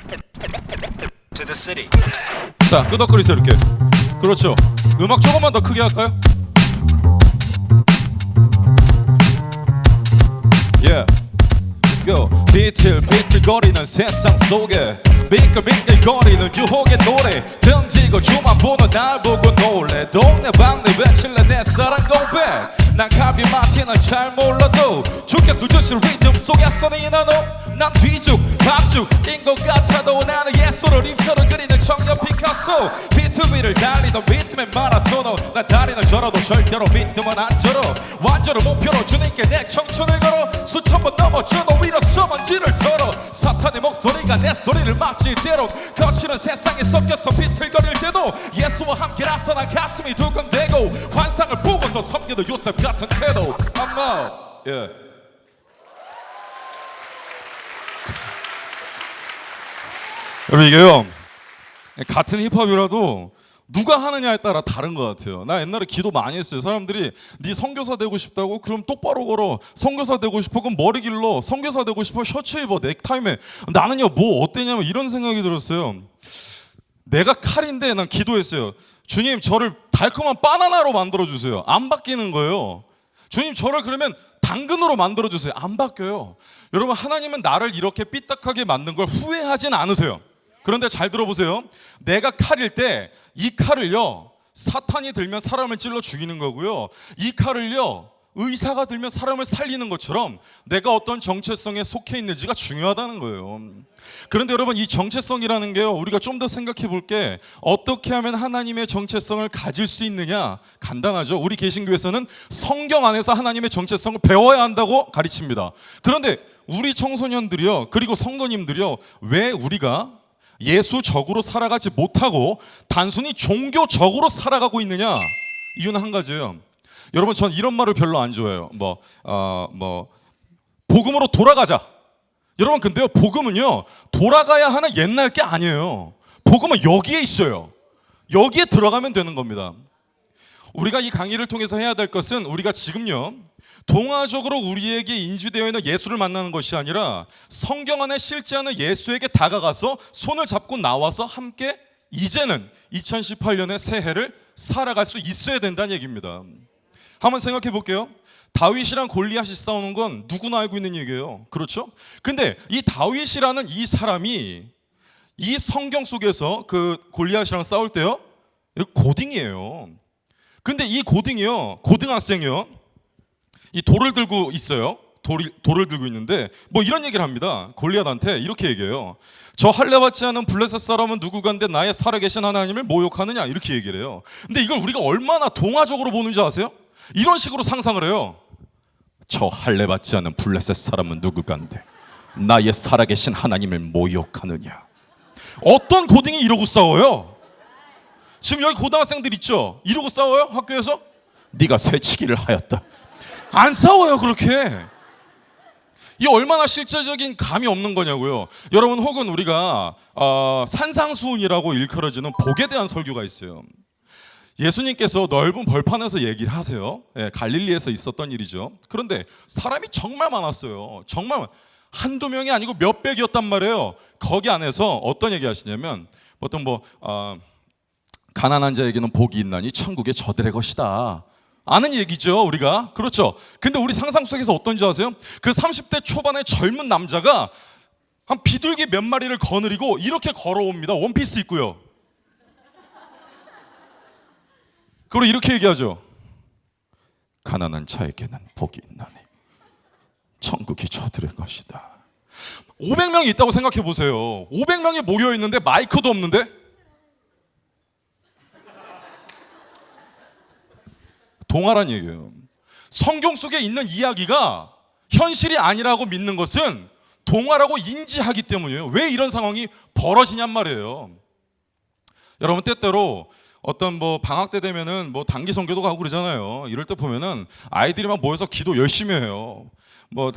to the city. 자, 끄덕거리세요 이렇게. 그렇죠. 음악 조금만 더 크게 할까요? Yeah, let's go. 비틀비틀거리는 세상 속에 미끌미끌거리는 유혹의 노래 던지고 주만 보는 날 보고 놀래. 동네 방네 외칠래 내 사랑 고백. 난 카비 마티는 잘 몰라도 죽게 수저실 리듬 속에서 네 나노. 난 뒤죽 밥죽인 것 같아도 나는 예술을 입처럼 그리는 청년 피카소. 비트 위를 달리던 리듬의 마라토너. 난 다리는 절어도 절대로 믿으면 안 절어. 완전을 목표로 주님께 내 청춘을 걸어. 수천 번 넘어져도 일어서만 뒤를 털어. 사탄의 목소리가 내 소리를 마치 이대로 거치는 세상에 섞여서 비틀거릴 때도 예수와 함께라서 난 가슴이 두근대고 환상을 보고서 섬기는 요셉 같은 태도. 엄마 예. 여러분 이게요 같은 힙합이라도 누가 하느냐에 따라 다른 것 같아요. 나 옛날에 기도 많이 했어요. 사람들이 네 선교사 되고 싶다고? 그럼 똑바로 걸어. 선교사 되고 싶어? 그럼 머리 길러. 선교사 되고 싶어? 셔츠 입어. 넥타이 매. 나는요 뭐 어때냐면 이런 생각이 들었어요. 내가 칼인데 난 기도했어요. 주님 저를 달콤한 바나나로 만들어주세요. 안 바뀌는 거예요. 주님 저를 그러면 당근으로 만들어주세요. 안 바뀌어요. 여러분 하나님은 나를 이렇게 삐딱하게 만든 걸 후회하진 않으세요. 그런데 잘 들어보세요. 내가 칼일 때 이 칼을요 사탄이 들면 사람을 찔러 죽이는 거고요. 이 칼을요 의사가 들면 사람을 살리는 것처럼 내가 어떤 정체성에 속해 있는지가 중요하다는 거예요. 그런데 여러분 이 정체성이라는 게요 우리가 좀 더 생각해 볼 게 어떻게 하면 하나님의 정체성을 가질 수 있느냐 간단하죠. 우리 개신교에서는 성경 안에서 하나님의 정체성을 배워야 한다고 가르칩니다. 그런데 우리 청소년들이요 그리고 성도님들이요 왜 우리가 예수적으로 살아가지 못하고 단순히 종교적으로 살아가고 있느냐? 이유는 한 가지예요. 여러분 전 이런 말을 별로 안 좋아해요. 복음으로 돌아가자. 여러분 근데요 복음은요 돌아가야 하는 옛날 게 아니에요. 복음은 여기에 있어요. 여기에 들어가면 되는 겁니다. 우리가 이 강의를 통해서 해야 될 것은 우리가 지금요 동화적으로 우리에게 인지되어 있는 예수를 만나는 것이 아니라 성경 안에 실제하는 예수에게 다가가서 손을 잡고 나와서 함께 이제는 2018년의 새해를 살아갈 수 있어야 된다는 얘기입니다. 한번 생각해 볼게요. 다윗이랑 골리앗이 싸우는 건 누구나 알고 있는 얘기예요. 그렇죠? 근데 이 다윗이라는 이 사람이 이 성경 속에서 그 골리앗이랑 싸울 때요 고딩이에요. 근데 이 고딩이요 고등학생이요 이 돌을 들고 있어요. 돌을 들고 있는데 뭐 이런 얘기를 합니다. 골리앗한테 이렇게 얘기해요. 저 할례 받지 않은 블레셋 사람은 누구간데 나의 살아계신 하나님을 모욕하느냐 이렇게 얘기를 해요. 근데 이걸 우리가 얼마나 동화적으로 보는지 아세요? 이런 식으로 상상을 해요. 저 할례 받지 않은 블레셋 사람은 누구간데 나의 살아계신 하나님을 모욕하느냐. 어떤 고딩이 이러고 싸워요? 지금 여기 고등학생들 있죠? 이러고 싸워요? 학교에서? 네가 새치기를 하였다. 안 싸워요 그렇게. 이 얼마나 실제적인 감이 없는 거냐고요. 여러분 혹은 우리가 산상수훈이라고 일컬어지는 복에 대한 설교가 있어요. 예수님께서 넓은 벌판에서 얘기를 하세요. 갈릴리에서 있었던 일이죠. 그런데 사람이 정말 많았어요. 정말 한두 명이 아니고 몇백이었단 말이에요. 거기 안에서 어떤 얘기 하시냐면 보통 가난한 자에게는 복이 있나니 천국의 저들의 것이다. 아는 얘기죠 우리가. 그렇죠. 근데 우리 상상 속에서 어떤 줄 아세요? 그 30대 초반의 젊은 남자가 한 비둘기 몇 마리를 거느리고 이렇게 걸어옵니다. 원피스 입고요. 그리고 이렇게 얘기하죠. 가난한 자에게는 복이 있나니 천국이 저들의 것이다. 500명이 있다고 생각해 보세요. 500명이 모여 있는데 마이크도 없는데 동화란 얘기예요. 성경 속에 있는 이야기가 현실이 아니라고 믿는 것은 동화라고 인지하기 때문이에요. 왜 이런 상황이 벌어지냔 말이에요. 여러분 때때로 어떤 방학 때 되면은 단기 선교도 가고 그러잖아요. 이럴 때 보면은 아이들이 막 모여서 기도 열심히 해요.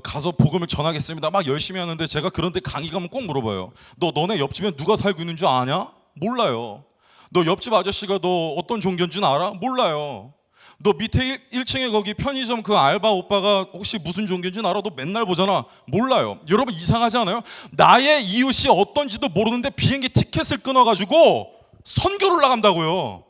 가서 복음을 전하겠습니다. 막 열심히 하는데 제가 그런데 강의 가면 꼭 물어봐요. 너네 옆집에 누가 살고 있는 줄 아냐? 몰라요. 너 옆집 아저씨가 너 어떤 종교인 줄 알아? 몰라요. 너 밑에 1층에 거기 편의점 그 알바 오빠가 혹시 무슨 종교인지는 알아? 너 맨날 보잖아. 몰라요. 여러분 이상하지 않아요? 나의 이웃이 어떤지도 모르는데 비행기 티켓을 끊어가지고 선교를 나간다고요.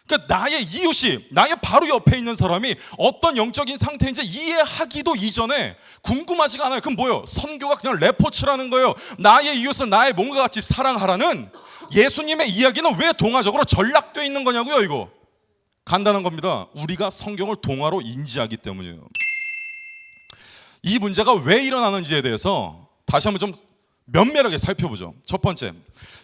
그러니까 나의 이웃이, 나의 바로 옆에 있는 사람이 어떤 영적인 상태인지 이해하기도 이전에 궁금하지가 않아요. 그럼 뭐예요? 선교가 그냥 레포츠라는 거예요. 나의 이웃은 나의 몸과 같이 사랑하라는 예수님의 이야기는 왜 동화적으로 전락되어 있는 거냐고요. 이거 간단한 겁니다. 우리가 성경을 동화로 인지하기 때문이에요. 이 문제가 왜 일어나는지에 대해서 다시 한번 좀 면밀하게 살펴보죠. 첫 번째,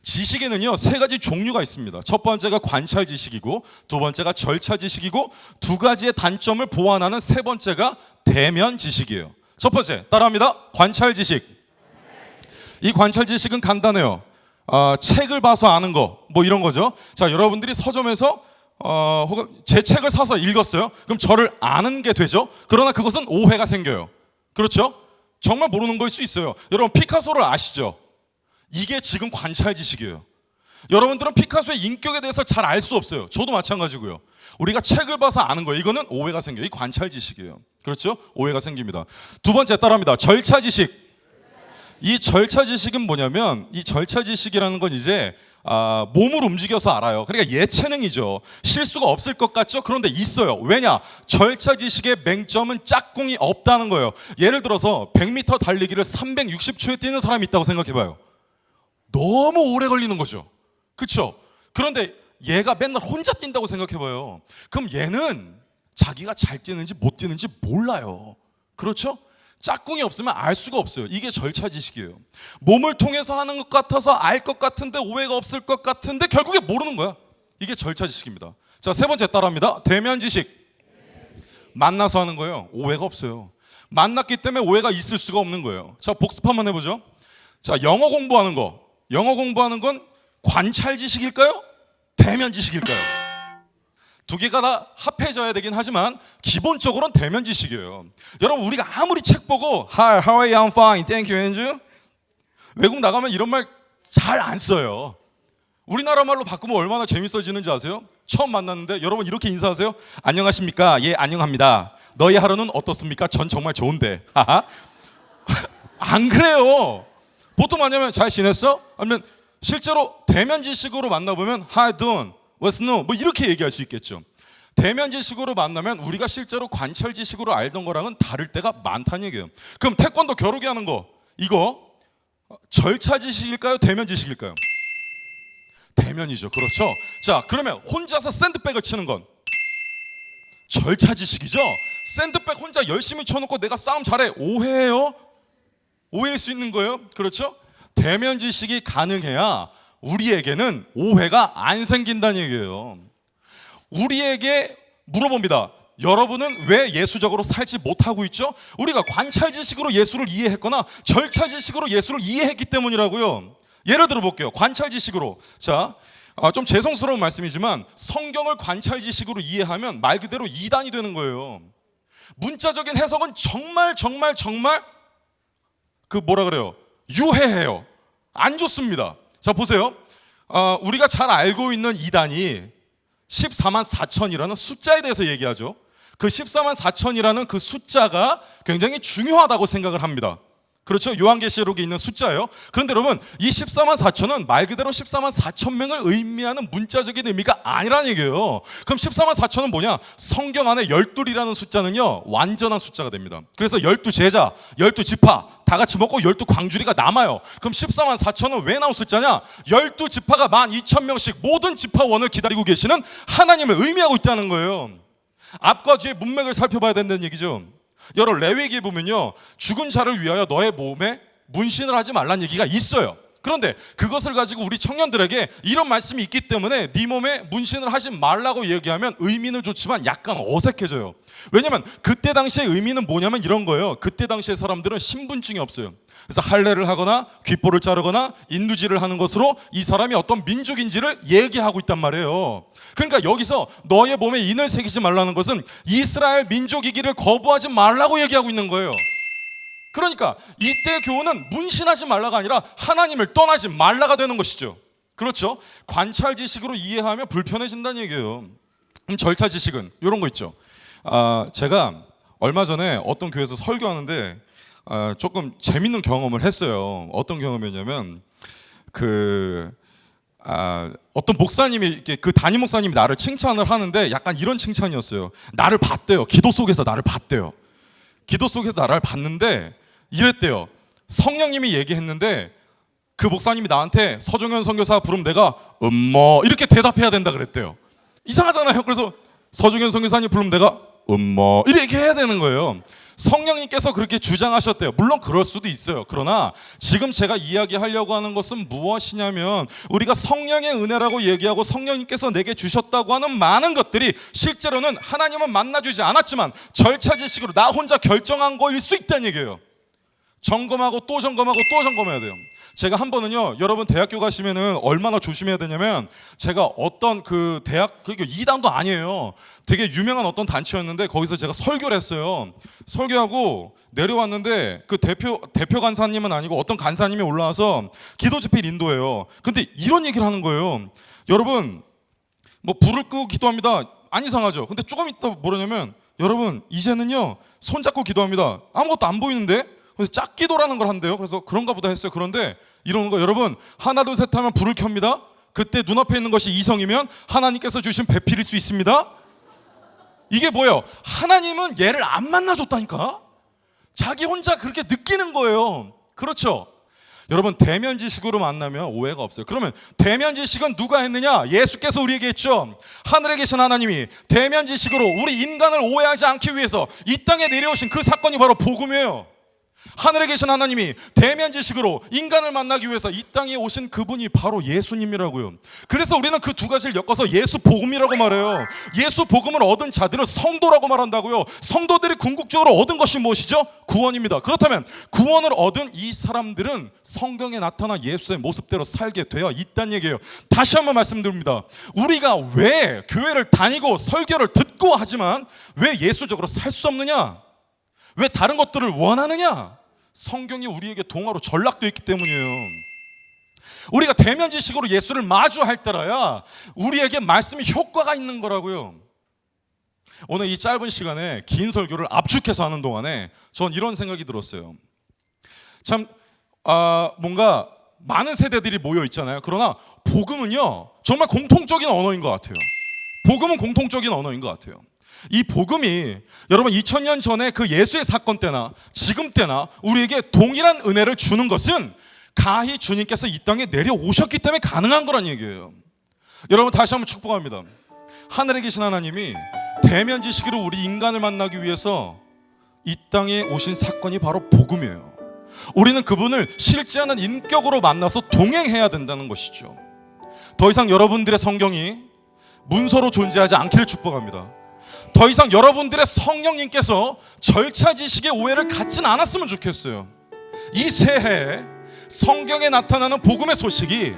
지식에는요 3가지 종류가 있습니다. 첫 번째가 관찰 지식이고, 두 번째가 절차 지식이고, 두 가지의 단점을 보완하는 세 번째가 대면 지식이에요. 첫 번째, 따라합니다. 관찰 지식. 이 관찰 지식은 간단해요. 책을 봐서 아는 거, 뭐 이런 거죠. 자, 여러분들이 서점에서 혹은 제 책을 사서 읽었어요. 그럼 저를 아는 게 되죠. 그러나 그것은 오해가 생겨요. 그렇죠? 정말 모르는 걸 수 있어요. 여러분 피카소를 아시죠? 이게 지금 관찰 지식이에요. 여러분들은 피카소의 인격에 대해서 잘 알 수 없어요. 저도 마찬가지고요. 우리가 책을 봐서 아는 거예요. 이거는 오해가 생겨요. 이 관찰 지식이에요. 그렇죠? 오해가 생깁니다. 두 번째 따라합니다. 절차 지식. 이 절차 지식은 뭐냐면, 이 절차 지식이라는 건 이제 몸을 움직여서 알아요. 그러니까 예체능이죠. 실수가 없을 것 같죠? 그런데 있어요. 왜냐? 절차 지식의 맹점은 짝꿍이 없다는 거예요. 예를 들어서 100m 달리기를 360초에 뛰는 사람이 있다고 생각해봐요. 너무 오래 걸리는 거죠. 그렇죠? 그런데 얘가 맨날 혼자 뛴다고 생각해봐요. 그럼 얘는 자기가 잘 뛰는지 못 뛰는지 몰라요. 그렇죠? 짝꿍이 없으면 알 수가 없어요. 이게 절차 지식이에요. 몸을 통해서 하는 것 같아서 알 것 같은데 오해가 없을 것 같은데 결국에 모르는 거야. 이게 절차 지식입니다. 자, 세 번째 따라합니다. 대면 지식. 만나서 하는 거예요. 오해가 없어요. 만났기 때문에 오해가 있을 수가 없는 거예요. 자, 복습 한번 해보죠. 자, 영어 공부하는 거. 영어 공부하는 건 관찰 지식일까요? 대면 지식일까요? 두 개가 다 합해져야 되긴 하지만 기본적으로는 대면 지식이에요. 여러분 우리가 아무리 책 보고 Hi, how are you? I'm fine, thank you, and you? 외국 나가면 이런 말 잘 안 써요. 우리나라 말로 바꾸면 얼마나 재밌어지는지 아세요? 처음 만났는데 여러분 이렇게 인사하세요. 안녕하십니까? 예, 안녕합니다. 너희 하루는 어떻습니까? 전 정말 좋은데. 안 그래요. 보통 뭐냐면 잘 지냈어? 아니면 실제로 대면 지식으로 만나보면 Hi, doing? What's new? 뭐 이렇게 얘기할 수 있겠죠. 대면 지식으로 만나면 우리가 실제로 관찰 지식으로 알던 거랑은 다를 때가 많다는 얘기예요. 그럼 태권도 겨루기 하는 거, 이거 절차 지식일까요? 대면 지식일까요? 대면이죠. 그렇죠. 자, 그러면 혼자서 샌드백을 치는 건 절차 지식이죠. 샌드백 혼자 열심히 쳐놓고 내가 싸움 잘해. 오해예요. 오해일 수 있는 거예요. 그렇죠. 대면 지식이 가능해야 우리에게는 오해가 안 생긴다는 얘기예요. 우리에게 물어봅니다. 여러분은 왜 예수적으로 살지 못하고 있죠? 우리가 관찰 지식으로 예수를 이해했거나 절차 지식으로 예수를 이해했기 때문이라고요. 예를 들어 볼게요. 관찰 지식으로. 자, 좀 죄송스러운 말씀이지만 성경을 관찰 지식으로 이해하면 말 그대로 이단이 되는 거예요. 문자적인 해석은 정말 그 뭐라 그래요? 유해해요. 안 좋습니다. 자, 보세요. 우리가 잘 알고 있는 이단이 14만 4천이라는 숫자에 대해서 얘기하죠. 그 14만 4천이라는 그 숫자가 굉장히 중요하다고 생각을 합니다. 그렇죠? 요한계시록에 있는 숫자예요. 그런데 여러분, 이 14만 4천은 말 그대로 14만 4천 명을 의미하는 문자적인 의미가 아니라는 얘기예요. 그럼 14만 4천은 뭐냐? 성경 안에 12이라는 숫자는요, 완전한 숫자가 됩니다. 그래서 12제자, 12지파 다 같이 먹고 12광주리가 남아요. 그럼 14만 4천은 왜 나온 숫자냐? 12지파가 12,000명씩 모든 지파원을 기다리고 계시는 하나님을 의미하고 있다는 거예요. 앞과 뒤의 문맥을 살펴봐야 된다는 얘기죠. 여러분 레위기에 보면요, 죽은 자를 위하여 너의 몸에 문신을 하지 말라는 얘기가 있어요. 그런데 그것을 가지고 우리 청년들에게 이런 말씀이 있기 때문에 네 몸에 문신을 하지 말라고 얘기하면 의미는 좋지만 약간 어색해져요. 왜냐면 그때 당시의 의미는 뭐냐면 이런 거예요. 그때 당시의 사람들은 신분증이 없어요. 그래서 할례를 하거나 귓볼을 자르거나 인두질을 하는 것으로 이 사람이 어떤 민족인지를 얘기하고 있단 말이에요. 그러니까 여기서 너의 몸에 인을 새기지 말라는 것은 이스라엘 민족이기를 거부하지 말라고 얘기하고 있는 거예요. 그러니까 이때 교훈은 문신하지 말라가 아니라 하나님을 떠나지 말라가 되는 것이죠. 그렇죠? 관찰 지식으로 이해하면 불편해진다는 얘기예요. 절차 지식은 이런 거 있죠. 제가 얼마 전에 어떤 교회에서 설교하는데 조금 재밌는 경험을 했어요. 어떤 경험이었냐면 어떤 목사님이 이렇게 그 담임 목사님이 나를 칭찬을 하는데 약간 이런 칭찬이었어요. 나를 봤대요. 기도 속에서 나를 봤대요. 기도 속에서 나를 봤는데 이랬대요. 성령님이 얘기했는데 그 목사님이 나한테 서종현 선교사 부르면 내가 이렇게 대답해야 된다 그랬대요. 이상하잖아요. 그래서 서종현 선교사님 부르면 내가 이렇게 해야 되는 거예요. 성령님께서 그렇게 주장하셨대요. 물론 그럴 수도 있어요. 그러나 지금 제가 이야기하려고 하는 것은 무엇이냐면 우리가 성령의 은혜라고 얘기하고 성령님께서 내게 주셨다고 하는 많은 것들이 실제로는 하나님은 만나주지 않았지만 절차 지식으로 나 혼자 결정한 거일 수 있다는 얘기예요. 점검하고 또 점검하고 또 점검해야 돼요. 제가 한 번은요, 여러분 대학교 가시면은 얼마나 조심해야 되냐면 제가 어떤 그 대학, 그러니까 이단도 아니에요. 되게 유명한 어떤 단체였는데 거기서 제가 설교를 했어요. 설교하고 내려왔는데 그 대표 간사님은 아니고 어떤 간사님이 올라와서 기도 집회를 인도해요. 근데 이런 얘기를 하는 거예요. 여러분 뭐 불을 끄고 기도합니다. 안 이상하죠? 근데 조금 있다 뭐라냐면 여러분 이제는요 손잡고 기도합니다. 아무것도 안 보이는데? 그래서 짝기도라는 걸 한대요. 그래서 그런가 보다 했어요. 그런데 이러는 거 여러분 하나 둘 셋 하면 불을 켭니다. 그때 눈앞에 있는 것이 이성이면 하나님께서 주신 배필일 수 있습니다. 이게 뭐예요? 하나님은 얘를 안 만나줬다니까. 자기 혼자 그렇게 느끼는 거예요. 그렇죠? 여러분 대면 지식으로 만나면 오해가 없어요. 그러면 대면 지식은 누가 했느냐? 예수께서 우리에게 했죠. 하늘에 계신 하나님이 대면 지식으로 우리 인간을 오해하지 않기 위해서 이 땅에 내려오신 그 사건이 바로 복음이에요. 하늘에 계신 하나님이 대면 지식으로 인간을 만나기 위해서 이 땅에 오신 그분이 바로 예수님이라고요. 그래서 우리는 그 두 가지를 엮어서 예수 복음이라고 말해요. 예수 복음을 얻은 자들은 성도라고 말한다고요. 성도들이 궁극적으로 얻은 것이 무엇이죠? 구원입니다. 그렇다면 구원을 얻은 이 사람들은 성경에 나타난 예수의 모습대로 살게 되어 있다는 얘기예요. 다시 한번 말씀드립니다. 우리가 왜 교회를 다니고 설교를 듣고 하지만 왜 예수적으로 살 수 없느냐? 왜 다른 것들을 원하느냐? 성경이 우리에게 동화로 전락되어 있기 때문이에요. 우리가 대면 지식으로 예수를 마주할 때라야 우리에게 말씀이 효과가 있는 거라고요. 오늘 이 짧은 시간에 긴 설교를 압축해서 하는 동안에 전 이런 생각이 들었어요. 참 뭔가 많은 세대들이 모여 있잖아요. 그러나 복음은요 정말 공통적인 언어인 것 같아요. 복음은 공통적인 언어인 것 같아요. 이 복음이 여러분 2000년 전에 그 예수의 사건 때나 지금 때나 우리에게 동일한 은혜를 주는 것은 가히 주님께서 이 땅에 내려오셨기 때문에 가능한 거란 얘기예요. 여러분 다시 한번 축복합니다. 하늘에 계신 하나님이 대면 지식으로 우리 인간을 만나기 위해서 이 땅에 오신 사건이 바로 복음이에요. 우리는 그분을 실제 하는 인격으로 만나서 동행해야 된다는 것이죠. 더 이상 여러분들의 성경이 문서로 존재하지 않기를 축복합니다. 더 이상 여러분들의 성령님께서 절차 지식의 오해를 갖진 않았으면 좋겠어요. 이 새해에 성경에 나타나는 복음의 소식이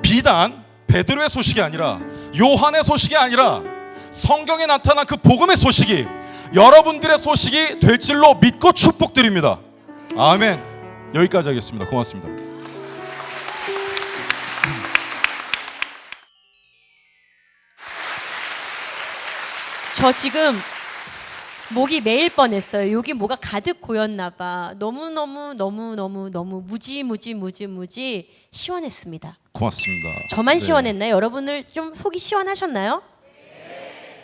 비단 베드로의 소식이 아니라 요한의 소식이 아니라 성경에 나타난 그 복음의 소식이 여러분들의 소식이 될 줄로 믿고 축복드립니다. 아멘. 여기까지 하겠습니다. 고맙습니다. 저 지금 목이 메일 뻔했어요. 여기 뭐가 가득 고였나 봐. 너무 무지 시원했습니다. 고맙습니다. 저만 시원했나요? 여러분들 좀 속이 시원하셨나요?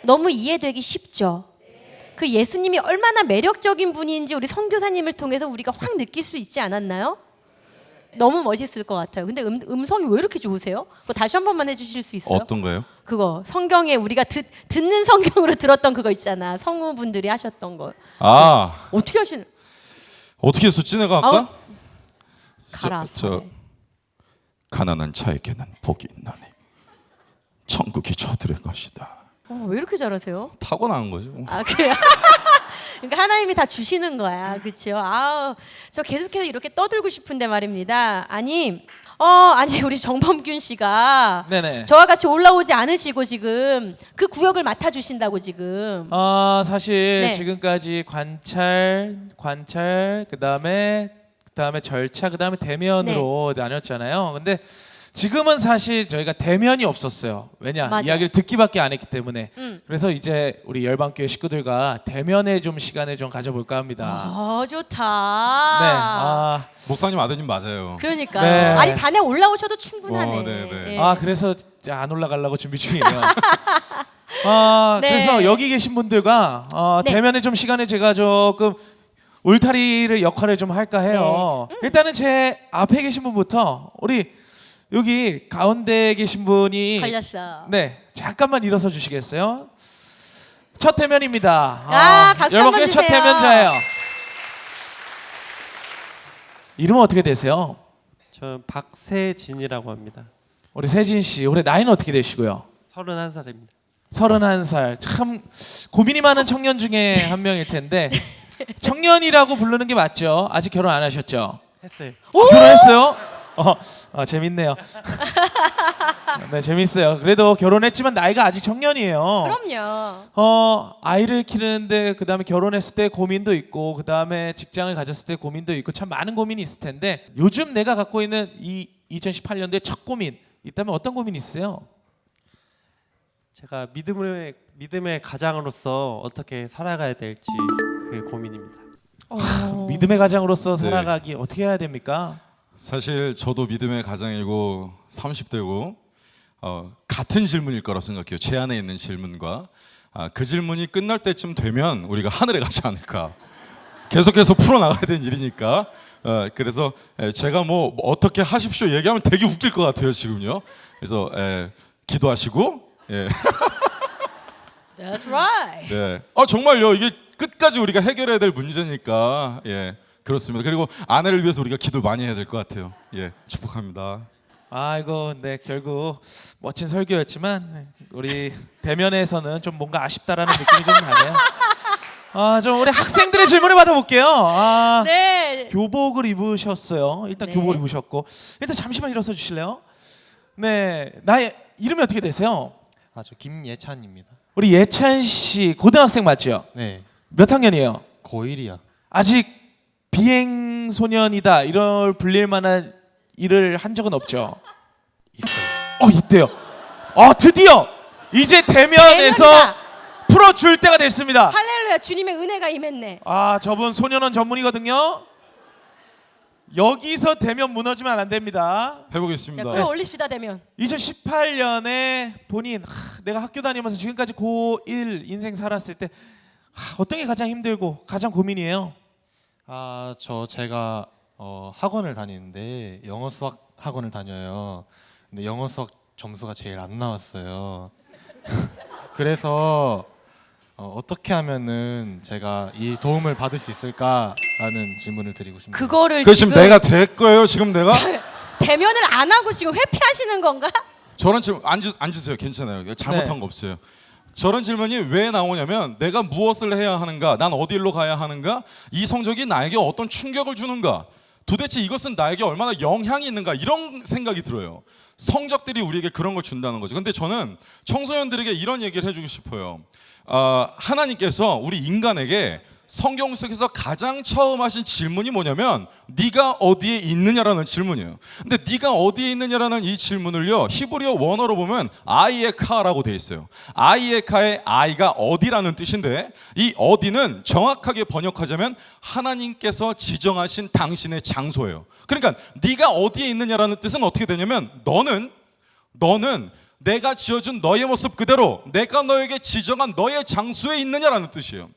너무 이해되기 쉽죠? 그 예수님이 얼마나 매력적인 분인지 우리 선교사님을 통해서 우리가 확 느낄 수 있지 않았나요? 너무 멋있을 것 같아요. 근데 음성이 왜 이렇게 좋으세요? 그거 다시 한 번만 해주실 수 있어요? 어떤 거요? 그거 성경에 우리가 듣는 성경으로 들었던 그거 있잖아. 성우분들이 하셨던 거. 어떻게 하시는? 어떻게 했었지 내가 아까? 갈아서. 가난한 자에게는 복이 있나니 천국이 저들의 것이다. 왜 이렇게 잘하세요? 타고난 거죠. 그래요? 그러니까 하나님이 다 주시는 거야, 그렇죠? 저 계속해서 이렇게 떠들고 싶은데 말입니다. 아니 우리 정범균 씨가 네네. 저와 같이 올라오지 않으시고 지금 그 구역을 맡아 주신다고 지금. 사실 네. 지금까지 관찰 그다음에 절차 그다음에 대면으로 나눴잖아요. 근데 지금은 사실 저희가 대면이 없었어요. 왜냐? 맞아. 이야기를 듣기밖에 안 했기 때문에. 음. 그래서 이제 우리 열방교회 식구들과 대면에 좀 시간을 좀 가져볼까 합니다. 좋다. 네. 목사님 아드님 맞아요. 그러니까요. 네. 아니 단에 올라오셔도 충분하네. 네, 네. 예. 그래서 안 올라가려고 준비 중이에요. 네. 그래서 여기 계신 분들과 네. 대면에 좀 시간을 제가 조금 울타리를 역할을 좀 할까 해요. 네. 일단은 제 앞에 계신 분부터 우리 여기 가운데 계신 분이 걸렸어. 네, 잠깐만 일어서 주시겠어요? 첫 대면입니다. 박수 한번 열방교회 첫 주세요. 대면자예요. 이름은 어떻게 되세요? 저는 박세진이라고 합니다. 우리 세진 씨, 올해 나이는 어떻게 되시고요? 31살입니다. 31살. 참 고민이 많은 청년 중에 한 명일 텐데 청년이라고 부르는 게 맞죠? 아직 결혼 안 하셨죠? 했어요. 결혼했어요? 재밌네요. 네, 재밌어요. 그래도 결혼했지만 나이가 아직 청년이에요. 그럼요. 아이를 키우는데 그다음에 결혼했을 때 고민도 있고 그다음에 직장을 가졌을 때 고민도 있고 참 많은 고민이 있을 텐데 요즘 내가 갖고 있는 이 2018년도의 첫 고민 있다면 어떤 고민이 있어요? 제가 믿음의 가장으로서 어떻게 살아가야 될지 그게 고민입니다. 믿음의 가장으로서 네. 살아가기 어떻게 해야 됩니까? 사실 저도 믿음의 가장이고 30대고 같은 질문일 거라 생각해요. 제 안에 있는 질문과 그 질문이 끝날 때쯤 되면 우리가 하늘에 가지 않을까. 계속해서 풀어나가야 되는 일이니까. 그래서 제가 뭐 어떻게 하십시오 얘기하면 되게 웃길 것 같아요 지금요. 그래서 기도하시고. 예. That's right. 네. 정말요. 이게 끝까지 우리가 해결해야 될 문제니까. 예. 그렇습니다. 그리고 아내를 위해서 우리가 기도 많이 해야 될 것 같아요. 예. 축복합니다. 아이고, 네 결국 멋진 설교였지만 우리 대면에서는 좀 뭔가 아쉽다라는 느낌이 좀 나네요. 좀 우리 학생들의 질문을 받아볼게요. 네. 교복을 입으셨어요. 일단 네. 교복을 입으셨고 일단 잠시만 일어서 주실래요? 네, 나의 이름이 어떻게 되세요? 저 김예찬입니다. 우리 예찬 씨 고등학생 맞죠? 네, 몇 학년이에요? 고1이요. 아직 비행 소년이다 이럴 불릴 만한 일을 한 적은 없죠? 있어요. 있대요. 드디어 이제 대면에서 대면이다. 풀어줄 때가 됐습니다. 할렐루야. 주님의 은혜가 임했네. 저분 소년원 전문이거든요. 여기서 대면 무너지면 안 됩니다. 자, 해보겠습니다. 끌어올립시다 대면. 2018년에 본인 내가 학교 다니면서 지금까지 고1 인생 살았을 때 어떤 게 가장 힘들고 가장 고민이에요? 제가 학원을 다니는데 영어 수학 학원을 다녀요. 근데 영어 수학 점수가 제일 안 나왔어요. 그래서 어떻게 하면은 제가 이 도움을 받을 수 있을까라는 질문을 드리고 싶네요. 그거를 그 지금 내가 될 거예요. 지금 내가 대면을 안 하고 지금 회피하시는 건가? 저런 질문 앉으세요. 괜찮아요. 잘못한 네. 거 없어요. 저런 질문이 왜 나오냐면 내가 무엇을 해야 하는가, 난 어디로 가야 하는가, 이 성적이 나에게 어떤 충격을 주는가, 도대체 이것은 나에게 얼마나 영향이 있는가 이런 생각이 들어요. 성적들이 우리에게 그런 걸 준다는 거죠. 근데 저는 청소년들에게 이런 얘기를 해주고 싶어요. 하나님께서 우리 인간에게 성경 속에서 가장 처음 하신 질문이 뭐냐면 네가 어디에 있느냐라는 질문이에요. 근데 네가 어디에 있느냐라는 이 질문을요 히브리어 원어로 보면 아이에카라고 돼 있어요. 아이에카의 아이가 어디라는 뜻인데 이 어디는 정확하게 번역하자면 하나님께서 지정하신 당신의 장소예요. 그러니까 네가 어디에 있느냐라는 뜻은 어떻게 되냐면 너는 내가 지어준 너의 모습 그대로 내가 너에게 지정한 너의 장소에 있느냐라는 뜻이에요.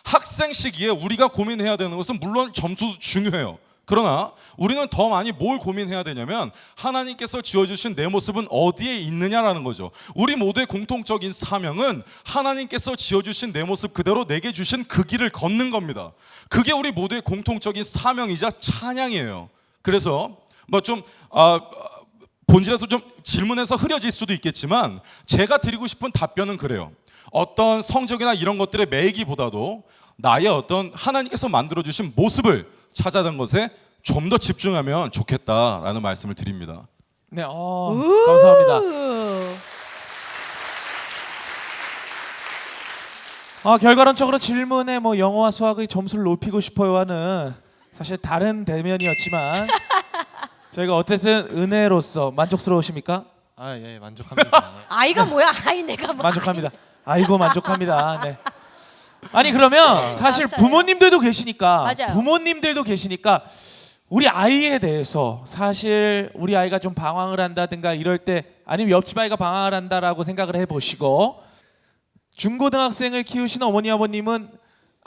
학생 시기에 우리가 고민해야 되는 것은 물론 점수도 중요해요. 그러나 우리는 더 많이 뭘 고민해야 되냐면 하나님께서 지어주신 내 모습은 어디에 있느냐라는 거죠. 우리 모두의 공통적인 사명은 하나님께서 지어주신 내 모습 그대로 내게 주신 그 길을 걷는 겁니다. 그게 우리 모두의 공통적인 사명이자 찬양이에요. 그래서 본질에서 좀 질문에서 흐려질 수도 있겠지만 제가 드리고 싶은 답변은 그래요. 어떤 성적이나 이런 것들에 매이기보다도 나의 어떤 하나님께서 만들어주신 모습을 찾아낸 것에 좀 더 집중하면 좋겠다라는 말씀을 드립니다. 네, 감사합니다. 결과론적으로 질문에 영어와 수학의 점수를 높이고 싶어요 하는 사실 다른 대면이었지만 저희가 어쨌든 은혜로서 만족스러우십니까? 아, 예, 만족합니다. 아이가 뭐야? 아이 내가 뭐? 만족합니다. 아이고 만족합니다. 네. 아니 그러면 사실 맞아요. 부모님들도 계시니까 맞아요. 부모님들도 계시니까 우리 아이에 대해서 사실 우리 아이가 좀 방황을 한다든가 이럴 때 아니면 옆집 아이가 방황을 한다라고 생각을 해보시고 중고등학생을 키우시는 어머니 아버님은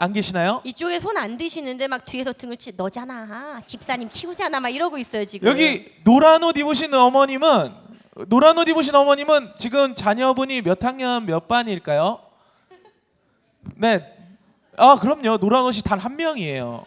안 계시나요? 이쪽에 손 안 드시는데 막 뒤에서 등을 치 너잖아 집사님 키우잖아 막 이러고 있어요 지금. 여기 노란 옷 입으신 어머님은 지금 자녀분이 몇 학년 몇 반일까요? 네. 아 그럼요. 노란 옷이 단 한 명이에요.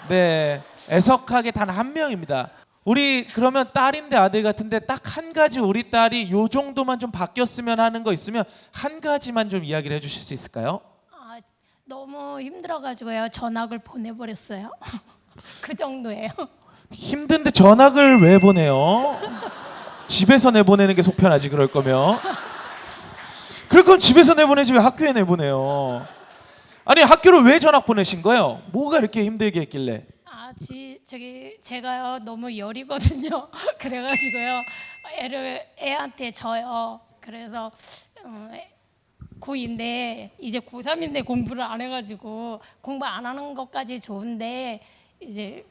네. 애석하게 단 한 명입니다. 우리 그러면 딸인데 아들 같은데 딱 한 가지 우리 딸이 요 정도만 좀 바뀌었으면 하는 거 있으면 한 가지만 좀 이야기를 해주실 수 있을까요? 아, 너무 힘들어가지고요. 전학을 보내버렸어요. 그 정도예요. 힘든데 전학을 왜 보내요? 집에서 내보내는 게 속편하지 그럴 거면. 그럴 거면 집에서 내보내지 왜 학교에 내보내요? 아니 학교를 왜 전학 보내신 거예요? 뭐가 이렇게 힘들게 했길래? 저기 제가요 너무 열이거든요. 그래가지고요 애한테 져요. 그래서 고2인데 이제 고3인데 공부를 안 해가지고 공부 안 하는 것까지 좋은데 이제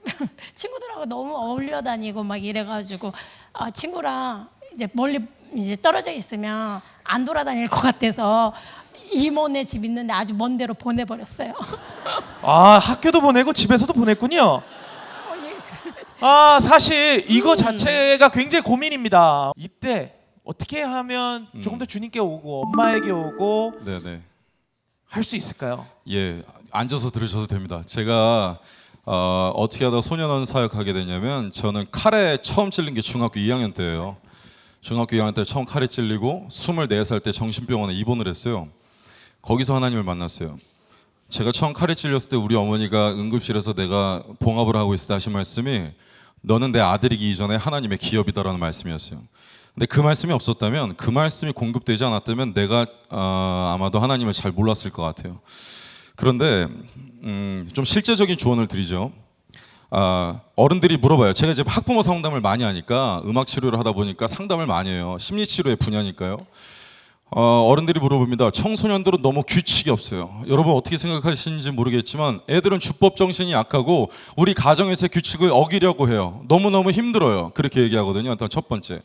친구들하고 너무 어울려 다니고 막 이래가지고 친구랑 이제 멀리 이제 떨어져 있으면 안 돌아다닐 것 같아서 이모네 집 있는데 아주 먼 데로 보내버렸어요. 아 학교도 보내고 집에서도 보냈군요. 아 사실 이거 자체가 굉장히 고민입니다. 이때 어떻게 하면 조금 더 주님께 오고 엄마에게 오고 네네. 할 수 있을까요? 예, 앉아서 들으셔도 됩니다. 제가 어떻게 하다 소년원 사역하게 됐냐면 저는 칼에 처음 찔린 게 중학교 2학년 때예요. 중학교 2학년 때 처음 칼에 찔리고 24살 때 정신병원에 입원을 했어요. 거기서 하나님을 만났어요. 제가 처음 칼에 찔렸을 때 우리 어머니가 응급실에서 내가 봉합을 하고 있을 때 하신 말씀이 너는 내 아들이기 이전에 하나님의 기업이다라는 말씀이었어요. 근데 그 말씀이 없었다면 그 말씀이 공급되지 않았다면 내가 아마도 하나님을 잘 몰랐을 것 같아요. 그런데 좀 실제적인 조언을 드리죠. 어른들이 물어봐요. 제가 이제 학부모 상담을 많이 하니까 음악 치료를 하다 보니까 상담을 많이 해요. 심리 치료의 분야니까요. 어른들이 물어봅니다. 청소년들은 너무 규칙이 없어요. 여러분 어떻게 생각하시는지 모르겠지만 애들은 주법 정신이 약하고 우리 가정에서 규칙을 어기려고 해요. 너무너무 힘들어요. 그렇게 얘기하거든요. 일단 첫 번째.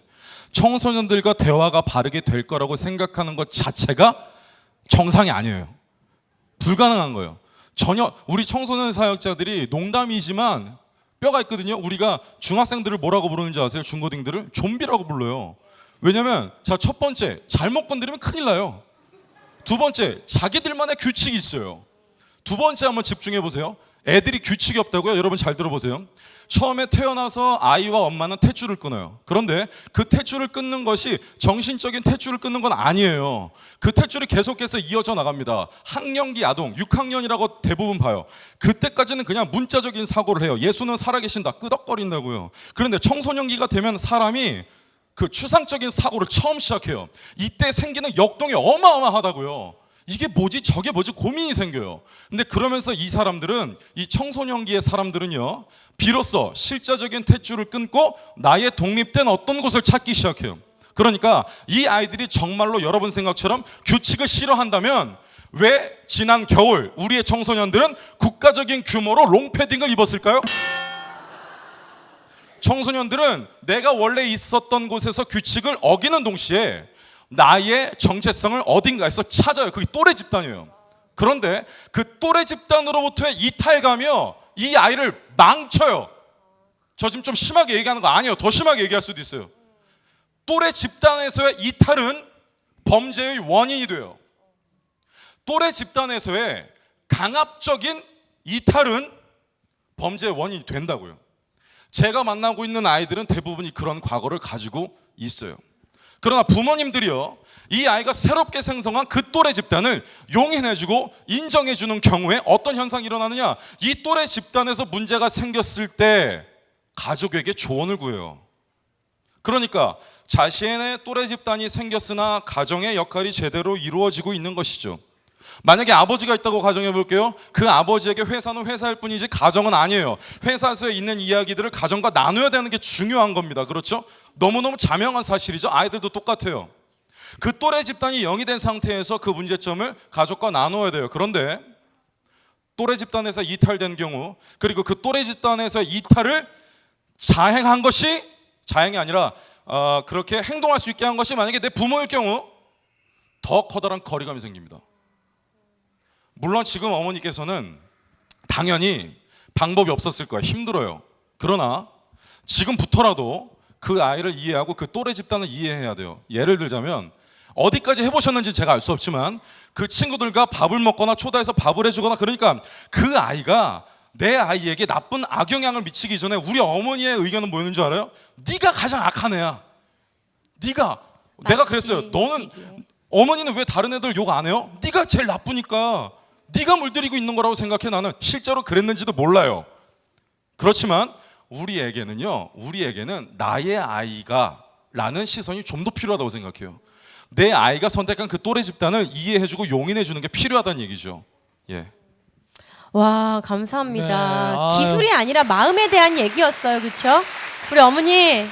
청소년들과 대화가 바르게 될 거라고 생각하는 것 자체가 정상이 아니에요. 불가능한 거예요. 전혀 우리 청소년 사역자들이 농담이지만 뼈가 있거든요. 우리가 중학생들을 뭐라고 부르는지 아세요? 중고딩들을 좀비라고 불러요. 왜냐면 자 첫 번째 잘못 건드리면 큰일 나요. 두 번째 자기들만의 규칙이 있어요. 두 번째 한번 집중해 보세요. 애들이 규칙이 없다고요? 여러분 잘 들어보세요. 처음에 태어나서 아이와 엄마는 탯줄을 끊어요. 그런데 그 탯줄을 끊는 것이 정신적인 탯줄을 끊는 건 아니에요. 그 탯줄이 계속해서 이어져 나갑니다. 학령기 아동, 6학년이라고 대부분 봐요. 그때까지는 그냥 문자적인 사고를 해요. 예수는 살아계신다, 끄덕거린다고요. 그런데 청소년기가 되면 사람이 그 추상적인 사고를 처음 시작해요. 이때 생기는 역동이 어마어마하다고요. 이게 뭐지 저게 뭐지 고민이 생겨요. 근데 그러면서 이 사람들은 이 청소년기의 사람들은요 비로소 실제적인 탯줄을 끊고 나의 독립된 어떤 곳을 찾기 시작해요. 그러니까 이 아이들이 정말로 여러분 생각처럼 규칙을 싫어한다면 왜 지난 겨울 우리의 청소년들은 국가적인 규모로 롱패딩을 입었을까요? 청소년들은 내가 원래 있었던 곳에서 규칙을 어기는 동시에 나의 정체성을 어딘가에서 찾아요. 그게 또래 집단이에요. 그런데 그 또래 집단으로부터의 이탈감이요 이 아이를 망쳐요. 저 지금 좀 심하게 얘기하는 거 아니에요. 더 심하게 얘기할 수도 있어요. 또래 집단에서의 이탈은 범죄의 원인이 돼요. 또래 집단에서의 강압적인 이탈은 범죄의 원인이 된다고요. 제가 만나고 있는 아이들은 대부분이 그런 과거를 가지고 있어요. 그러나 부모님들이요 이 아이가 새롭게 생성한 그 또래 집단을 용인해주고 인정해주는 경우에 어떤 현상이 일어나느냐, 이 또래 집단에서 문제가 생겼을 때 가족에게 조언을 구해요. 그러니까 자신의 또래 집단이 생겼으나 가정의 역할이 제대로 이루어지고 있는 것이죠. 만약에 아버지가 있다고 가정해 볼게요. 그 아버지에게 회사는 회사일 뿐이지 가정은 아니에요. 회사에서 있는 이야기들을 가정과 나눠야 되는 게 중요한 겁니다. 그렇죠? 너무너무 자명한 사실이죠. 아이들도 똑같아요. 그 또래 집단이 0이 된 상태에서 그 문제점을 가족과 나눠야 돼요. 그런데 또래 집단에서 이탈된 경우, 그리고 그 또래 집단에서 이탈을 자행한 것이, 자행이 아니라 그렇게 행동할 수 있게 한 것이 만약에 내 부모일 경우 더 커다란 거리감이 생깁니다. 물론 지금 어머니께서는 당연히 방법이 없었을 거예요. 힘들어요. 그러나 지금부터라도 그 아이를 이해하고 그 또래 집단을 이해해야 돼요. 예를 들자면 어디까지 해보셨는지 제가 알 수 없지만 그 친구들과 밥을 먹거나 초대해서 밥을 해주거나, 그러니까 그 아이가 내 아이에게 나쁜 악영향을 미치기 전에 우리 어머니의 의견은 뭐였는 줄 알아요? 네가 가장 악한 애야. 내가 그랬어요. 너는, 어머니는 왜 다른 애들 욕 안 해요? 네가 제일 나쁘니까 네가 물들이고 있는 거라고 생각해. 나는 실제로 그랬는지도 몰라요. 그렇지만 우리에게는 나의 아이가 라는 시선이 좀 더 필요하다고 생각해요. 내 아이가 선택한 그 또래 집단을 이해해주고 용인해주는 게 필요하다는 얘기죠. 예. 와, 감사합니다. 네, 아유. 기술이 아니라 마음에 대한 얘기였어요. 그렇죠? 우리 어머니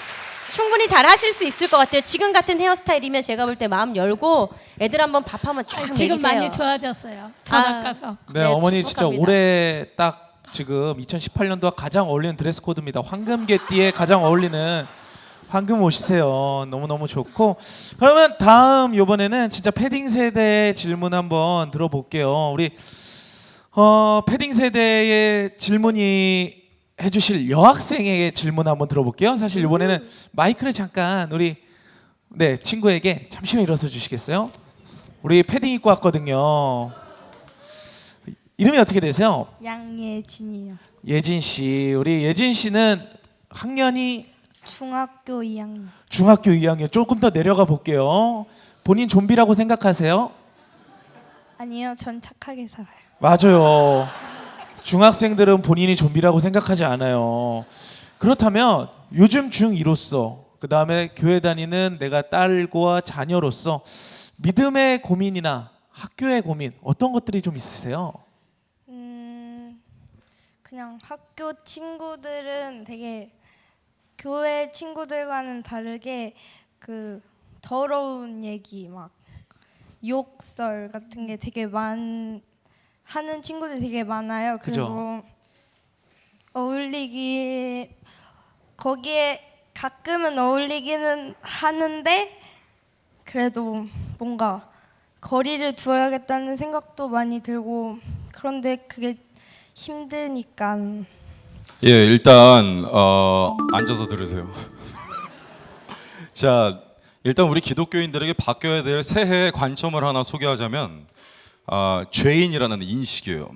충분히 잘 하실 수 있을 것 같아요. 지금 같은 헤어스타일이면 제가 볼 때 마음 열고 애들 한번 밥 한번 쫙 먹이세요. 지금 많이 좋아졌어요. 전학 가서. 네, 네, 어머니 진짜 축복합니다. 올해 딱 지금 2018년도와 가장 어울리는 드레스 코드입니다. 황금개띠에 가장 어울리는 황금 옷이세요. 너무너무 좋고, 그러면 다음 요번에는 진짜 패딩 세대의 질문 한번 들어볼게요. 우리 패딩 세대의 질문이 해주실 여학생에게 질문 한번 들어볼게요. 사실 이번에는 마이크를 잠깐 우리 친구에게 잠시만 일어서 주시겠어요? 우리 패딩 입고 왔거든요. 이름이 어떻게 되세요? 양예진이요. 예진 씨. 우리 예진 씨는 학년이 중학교 2학년. 중학교 2학년. 조금 더 내려가 볼게요. 본인 좀비라고 생각하세요? 아니요, 전 착하게 살아요. 맞아요. 중학생들은 본인이 좀비라고 생각하지 않아요. 그렇다면 요즘 중2로서, 그 다음에 교회 다니는 내가 딸과 자녀로서 믿음의 고민이나 학교의 고민, 어떤 것들이 좀 있으세요? 그냥 학교 친구들은 되게 교회 친구들과는 다르게 그 더러운 얘기, 막 욕설 같은 게 되게 하는 친구들이 되게 많아요. 그래서 그죠? 거기에 가끔은 어울리기는 하는데 그래도 뭔가 거리를 두어야겠다는 생각도 많이 들고, 그런데 그게 힘드니까. 예, 일단 앉아서 들으세요. 자, 일단 우리 기독교인들에게 바뀌어야 될 새해의 관점을 하나 소개하자면 죄인이라는 인식이에요.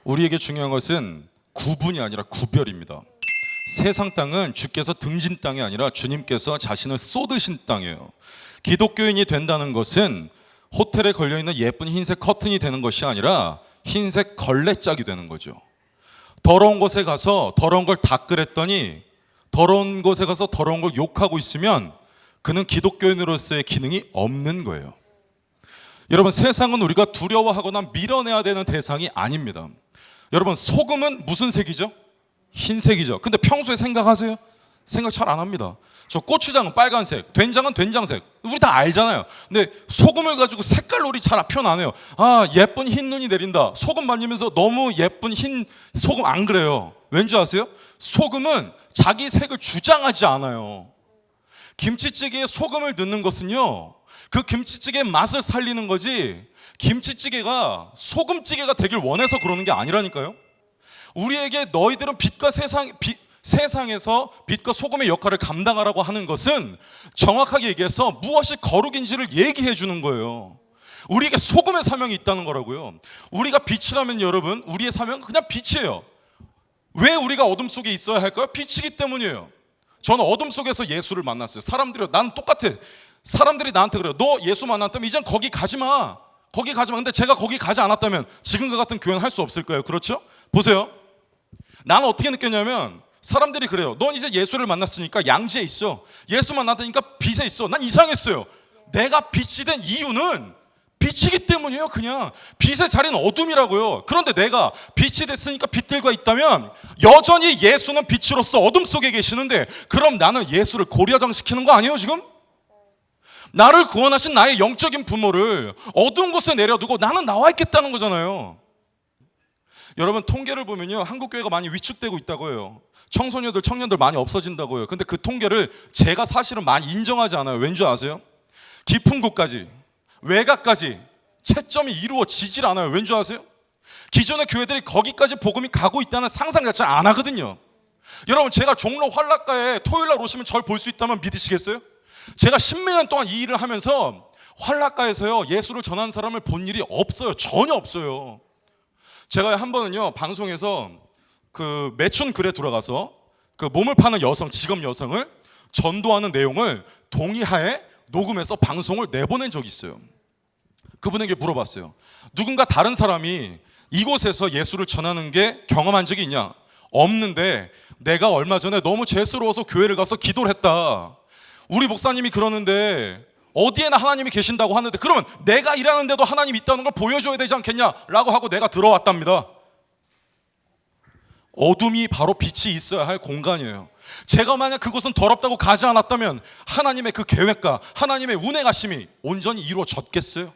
우리에게 중요한 것은 구분이 아니라 구별입니다. 세상 땅은 주께서 등진 땅이 아니라 주님께서 자신을 쏟으신 땅이에요. 기독교인이 된다는 것은 호텔에 걸려있는 예쁜 흰색 커튼이 되는 것이 아니라 흰색 걸레짝이 되는 거죠. 더러운 곳에 가서 더러운 걸 닦으랬더니 더러운 곳에 가서 더러운 걸 욕하고 있으면 그는 기독교인으로서의 기능이 없는 거예요. 여러분, 세상은 우리가 두려워하거나 밀어내야 되는 대상이 아닙니다. 여러분, 소금은 무슨 색이죠? 흰색이죠. 근데 평소에 생각하세요? 생각 잘 안 합니다. 저 고추장은 빨간색, 된장은 된장색, 우리 다 알잖아요. 근데 소금을 가지고 색깔놀이 잘 표현 안 해요. 예쁜 흰 눈이 내린다. 소금 말리면서 너무 예쁜 흰 소금 안 그래요. 왠지 아세요? 소금은 자기 색을 주장하지 않아요. 김치찌개에 소금을 넣는 것은요, 그 김치찌개의 맛을 살리는 거지, 김치찌개가 소금찌개가 되길 원해서 그러는 게 아니라니까요. 우리에게 너희들은 세상에서 빛과 소금의 역할을 감당하라고 하는 것은 정확하게 얘기해서 무엇이 거룩인지를 얘기해 주는 거예요. 우리에게 소금의 사명이 있다는 거라고요. 우리가 빛이라면 여러분, 우리의 사명은 그냥 빛이에요. 왜 우리가 어둠 속에 있어야 할까요? 빛이기 때문이에요. 저는 어둠 속에서 예수를 만났어요. 사람들이, 나는 똑같아. 사람들이 나한테 그래요. 너 예수 만났다면 이젠 거기 가지 마. 거기 가지 마. 근데 제가 거기 가지 않았다면 지금과 같은 교회는 할 수 없을 거예요. 그렇죠? 보세요. 나는 어떻게 느꼈냐면, 사람들이 그래요. 넌 이제 예수를 만났으니까 양지에 있어. 예수 만났다니까 빛에 있어. 난 이상했어요. 내가 빛이 된 이유는 빛이기 때문이에요. 그냥 빛의 자리는 어둠이라고요. 그런데 내가 빛이 됐으니까 빛들과 있다면 여전히 예수는 빛으로서 어둠 속에 계시는데, 그럼 나는 예수를 고리화장시키는 거 아니에요 지금? 나를 구원하신 나의 영적인 부모를 어두운 곳에 내려두고 나는 나와 있겠다는 거잖아요. 여러분, 통계를 보면요, 한국 교회가 많이 위축되고 있다고 해요. 청소년들, 청년들 많이 없어진다고 해요. 근데 그 통계를 제가 사실은 많이 인정하지 않아요. 왠지 아세요? 깊은 곳까지, 외곽까지 채점이 이루어지질 않아요. 왠지 아세요? 기존의 교회들이 거기까지 복음이 가고 있다는 상상 자체를 안 하거든요. 여러분, 제가 종로 환락가에 토요일날 오시면 절 볼 수 있다면 믿으시겠어요? 제가 10몇 년 동안 이 일을 하면서 환락가에서요, 예수를 전하는 사람을 본 일이 없어요. 전혀 없어요. 제가 한 번은요, 방송에서 그 매춘 글에 들어가서 그 몸을 파는 여성, 직업 여성을 전도하는 내용을 동의하에 녹음해서 방송을 내보낸 적이 있어요. 그분에게 물어봤어요. 누군가 다른 사람이 이곳에서 예수를 전하는 게 경험한 적이 있냐? 없는데 내가 얼마 전에 너무 죄스러워서 교회를 가서 기도를 했다. 우리 목사님이 그러는데 어디에나 하나님이 계신다고 하는데, 그러면 내가 일하는데도 하나님이 있다는 걸 보여줘야 되지 않겠냐? 라고 하고 내가 들어왔답니다. 어둠이 바로 빛이 있어야 할 공간이에요. 제가 만약 그곳은 더럽다고 가지 않았다면 하나님의 그 계획과 하나님의 운행하심이 온전히 이루어졌겠어요?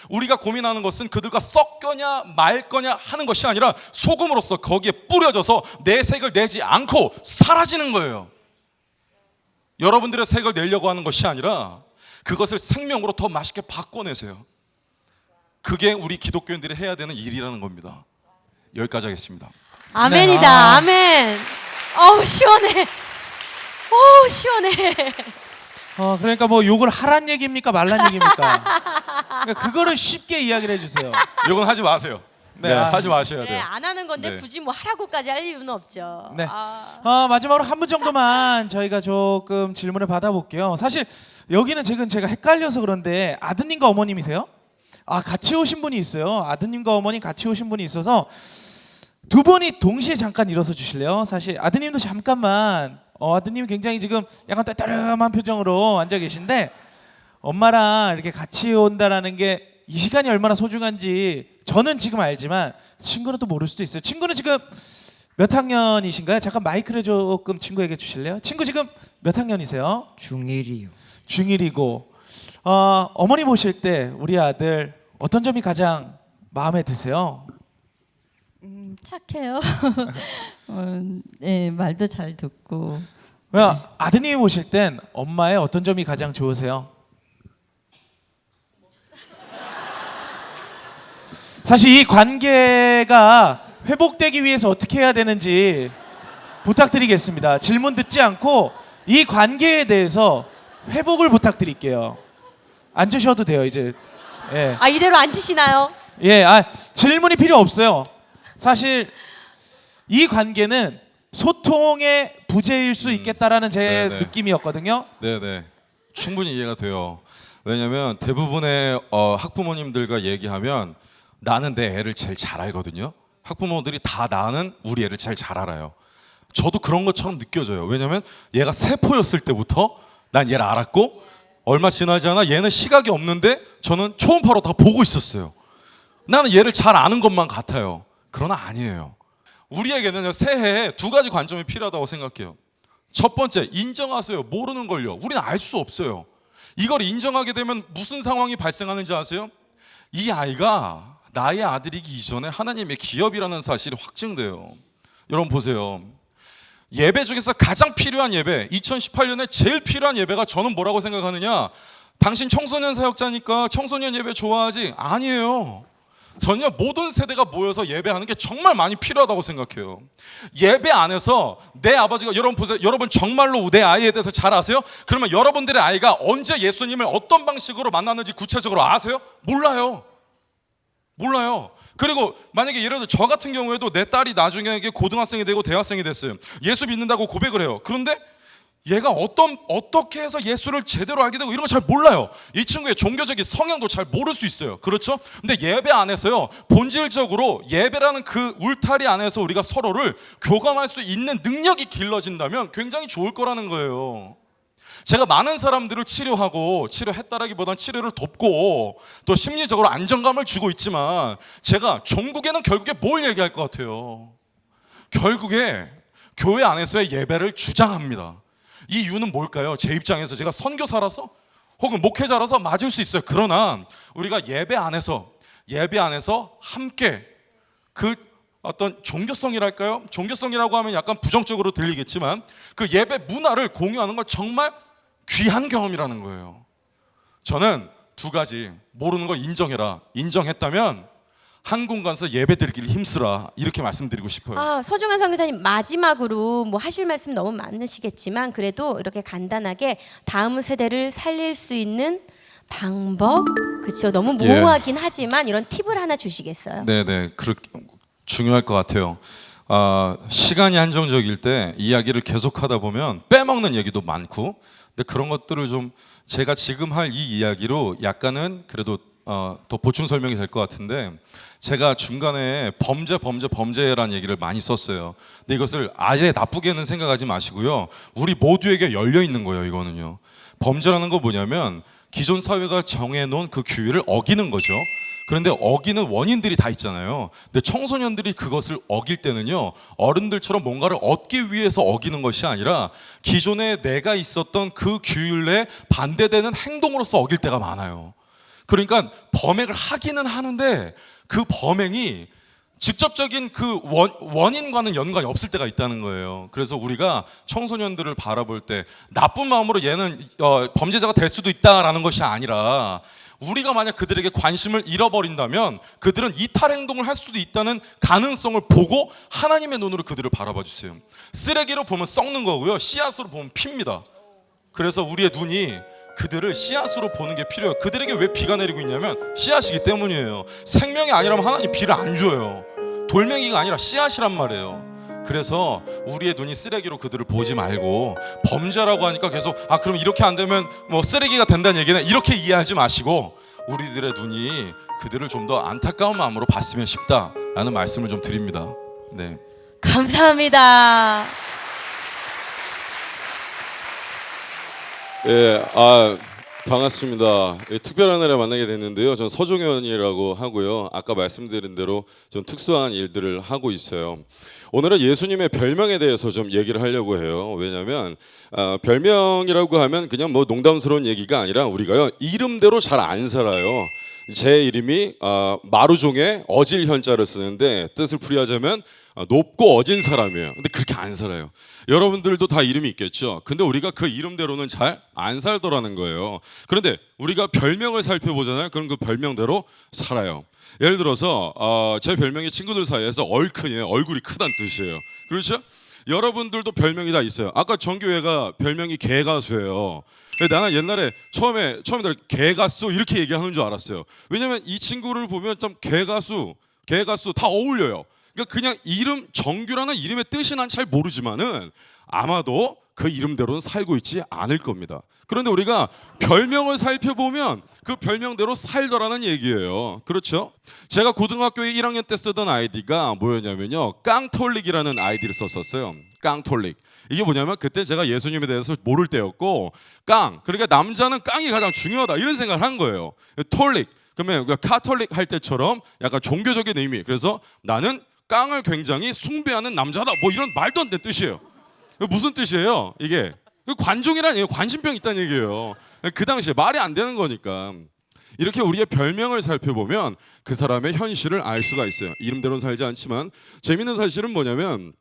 우리가 고민하는 것은 그들과 섞거냐 말 거냐 하는 것이 아니라 소금으로서 거기에 뿌려져서 내 색을 내지 않고 사라지는 거예요. 여러분들의 색을 내려고 하는 것이 아니라 그것을 생명으로 더 맛있게 바꿔내세요. 그게 우리 기독교인들이 해야 되는 일이라는 겁니다. 여기까지 하겠습니다. 아멘이다. 네, 아. 아멘. 어우, 시원해. 어우, 시원해. 그러니까 뭐 욕을 하란 얘기입니까 말란 얘기입니까? 그러니까 그거를 쉽게 이야기를 해주세요. 이건 하지 마세요. 네, 네, 아. 하지 마셔야 네, 돼요. 안 하는 건데 네. 굳이 뭐 하라고까지 할 이유는 없죠. 네. 아. 마지막으로 한 분 정도만 저희가 조금 질문을 받아볼게요. 사실 여기는 지금 제가 헷갈려서 그런데 아드님과 어머님이세요? 같이 오신 분이 있어요. 아드님과 어머님 같이 오신 분이 있어서 두 분이 동시에 잠깐 일어서 주실래요? 사실 아드님도 잠깐만. 아드님이 굉장히 지금 약간 따뜻한 표정으로 앉아 계신데, 엄마랑 이렇게 같이 온다라는 게 이 시간이 얼마나 소중한지 저는 지금 알지만 친구는 또 모를 수도 있어요. 친구는 지금 몇 학년이신가요? 잠깐 마이크를 조금 친구에게 주실래요? 친구 지금 몇 학년이세요? 중1이요. 중1이고 어머니 보실 때 우리 아들 어떤 점이 가장 마음에 드세요? 착해요. 네, 말도 잘 듣고. 왜 아드님이 보실 땐 엄마의 어떤 점이 가장 좋으세요? 사실 이 관계가 회복되기 위해서 어떻게 해야 되는지 부탁드리겠습니다. 질문 듣지 않고 이 관계에 대해서 회복을 부탁드릴게요. 앉으셔도 돼요 이제. 예. 이대로 앉으시나요? 예, 질문이 필요 없어요. 사실 이 관계는 소통의 부재일 수 있겠다라는 제 네네. 느낌이었거든요. 네네, 충분히 이해가 돼요. 왜냐하면 대부분의 학부모님들과 얘기하면 나는 내 애를 제일 잘 알거든요. 학부모들이 다 나는 우리 애를 제일 잘 알아요. 저도 그런 것처럼 느껴져요. 왜냐하면 얘가 세포였을 때부터 난 얘를 알았고, 얼마 지나지 않아 얘는 시각이 없는데 저는 초음파로 다 보고 있었어요. 나는 얘를 잘 아는 것만 같아요. 그러나 아니에요. 우리에게는 새해에 두 가지 관점이 필요하다고 생각해요. 첫 번째, 인정하세요. 모르는 걸요. 우리는 알 수 없어요. 이걸 인정하게 되면 무슨 상황이 발생하는지 아세요? 이 아이가 나의 아들이기 이전에 하나님의 기업이라는 사실이 확증돼요. 여러분 보세요. 예배 중에서 가장 필요한 예배, 2018년에 제일 필요한 예배가 저는 뭐라고 생각하느냐? 당신 청소년 사역자니까 청소년 예배 좋아하지? 아니에요. 전혀 모든 세대가 모여서 예배하는 게 정말 많이 필요하다고 생각해요. 예배 안에서 내 아버지가, 여러분 보세요. 여러분 정말로 내 아이에 대해서 잘 아세요? 그러면 여러분들의 아이가 언제 예수님을 어떤 방식으로 만났는지 구체적으로 아세요? 몰라요. 그리고 만약에 예를 들어 저 같은 경우에도 내 딸이 나중에 고등학생이 되고 대학생이 됐어요. 예수 믿는다고 고백을 해요. 그런데 얘가 어떻게 해서 예수를 제대로 알게 되고 이런 거 잘 몰라요. 이 친구의 종교적인 성향도 잘 모를 수 있어요. 그렇죠? 근데 예배 안에서요, 본질적으로 예배라는 그 울타리 안에서 우리가 서로를 교감할 수 있는 능력이 길러진다면 굉장히 좋을 거라는 거예요. 제가 많은 사람들을 치료하고 치료했다라기보다는 치료를 돕고 또 심리적으로 안정감을 주고 있지만 제가 종국에는 결국에 뭘 얘기할 것 같아요? 결국에 교회 안에서의 예배를 주장합니다. 이 이유는 뭘까요? 제 입장에서 제가 선교사라서 혹은 목회자라서 맞을 수 있어요. 그러나 우리가 예배 안에서 함께 그 어떤 종교성이랄까요? 종교성이라고 하면 약간 부정적으로 들리겠지만 그 예배 문화를 공유하는 건 정말 귀한 경험이라는 거예요. 저는 두 가지, 모르는 걸 인정해라. 인정했다면 한 공간에서 예배 드리기를 힘쓰라, 이렇게 말씀드리고 싶어요. 아, 서중환 선교사님 마지막으로 뭐 하실 말씀 너무 많으시겠지만 그래도 이렇게 간단하게 다음 세대를 살릴 수 있는 방법, 그렇죠? 너무 모호하긴 하지만 이런 팁을 하나 주시겠어요? 네네, 그렇게 중요할 것 같아요. 시간이 한정적일 때 이야기를 계속하다 보면 빼먹는 얘기도 많고, 근데 그런 것들을 좀 제가 지금 할 이 이야기로 약간은 그래도 더 보충 설명이 될 것 같은데, 제가 중간에 범죄라는 얘기를 많이 썼어요. 근데 이것을 아예 나쁘게는 생각하지 마시고요. 우리 모두에게 열려 있는 거예요. 이거는요. 범죄라는 거 뭐냐면 기존 사회가 정해놓은 그 규율을 어기는 거죠. 그런데 어기는 원인들이 다 있잖아요. 근데 청소년들이 그것을 어길 때는요, 어른들처럼 뭔가를 얻기 위해서 어기는 것이 아니라 기존에 내가 있었던 그 규율에 반대되는 행동으로서 어길 때가 많아요. 그러니까 범행을 하기는 하는데 그 범행이 직접적인 그 원인과는 연관이 없을 때가 있다는 거예요. 그래서 우리가 청소년들을 바라볼 때 나쁜 마음으로 얘는 범죄자가 될 수도 있다라는 것이 아니라, 우리가 만약 그들에게 관심을 잃어버린다면 그들은 이탈 행동을 할 수도 있다는 가능성을 보고 하나님의 눈으로 그들을 바라봐 주세요. 쓰레기로 보면 썩는 거고요, 씨앗으로 보면 핍니다. 그래서 우리의 눈이 그들을 씨앗으로 보는 게 필요해요. 그들에게 왜 비가 내리고 있냐면 씨앗이기 때문이에요. 생명이 아니라면 하나님 비를 안 줘요. 돌멩이가 아니라 씨앗이란 말이에요. 그래서 우리의 눈이 쓰레기로 그들을 보지 말고, 범죄라고 하니까 계속 그럼 이렇게 안 되면 뭐 쓰레기가 된다는 얘기는 이렇게 이해하지 마시고, 우리들의 눈이 그들을 좀 더 안타까운 마음으로 봤으면 싶다라는 말씀을 좀 드립니다. 네. 감사합니다. 예, 반갑습니다. 예, 특별한 날에 만나게 됐는데요. 전 서종현이라고 하고요. 아까 말씀드린 대로 좀 특수한 일들을 하고 있어요. 오늘은 예수님의 별명에 대해서 좀 얘기를 하려고 해요. 왜냐하면 별명이라고 하면 그냥 뭐 농담스러운 얘기가 아니라 우리가요, 이름대로 잘 안 살아요. 제 이름이 마루종에 어질 현자를 쓰는데 뜻을 풀이하자면 높고 어진 사람이에요. 근데 그렇게 안 살아요. 여러분들도 다 이름이 있겠죠. 근데 우리가 그 이름대로는 잘 안 살더라는 거예요. 그런데 우리가 별명을 살펴보잖아요. 그럼 그 별명대로 살아요. 예를 들어서 제 별명이 친구들 사이에서 얼큰이에요. 얼굴이 크다는 뜻이에요. 그렇죠? 여러분들도 별명이 다 있어요. 아까 정교회가 별명이 개가수예요. 나는 옛날에 처음에 개가수 이렇게 얘기하는 줄 알았어요. 왜냐면 이 친구를 보면 좀 개가수 다 어울려요. 그러니까 그냥 이름, 정규라는 이름의 뜻이 난 잘 모르지만은 아마도 그 이름대로는 살고 있지 않을 겁니다. 그런데 우리가 별명을 살펴보면 그 별명대로 살더라는 얘기예요. 그렇죠? 제가 고등학교 1학년 때 쓰던 아이디가 뭐였냐면요, 깡톨릭이라는 아이디를 썼었어요. 깡톨릭. 이게 뭐냐면 그때 제가 예수님에 대해서 모를 때였고, 그러니까 남자는 깡이 가장 중요하다 이런 생각을 한 거예요. 톨릭, 그러면 카톨릭 할 때처럼 약간 종교적인 의미. 그래서 나는 깡을 굉장히 숭배하는 남자다, 뭐 이런 말도 안 되는 뜻이에요. 무슨 뜻이에요? 이게 관종이란 얘기예요. 관심병 있다는 얘기예요. 그 당시에 말이 안 되는 거니까. 이렇게 우리의 별명을 살펴보면 그 사람의 현실을 알 수가 있어요. 이름대로는 살지 않지만 재밌는 사실은 뭐냐면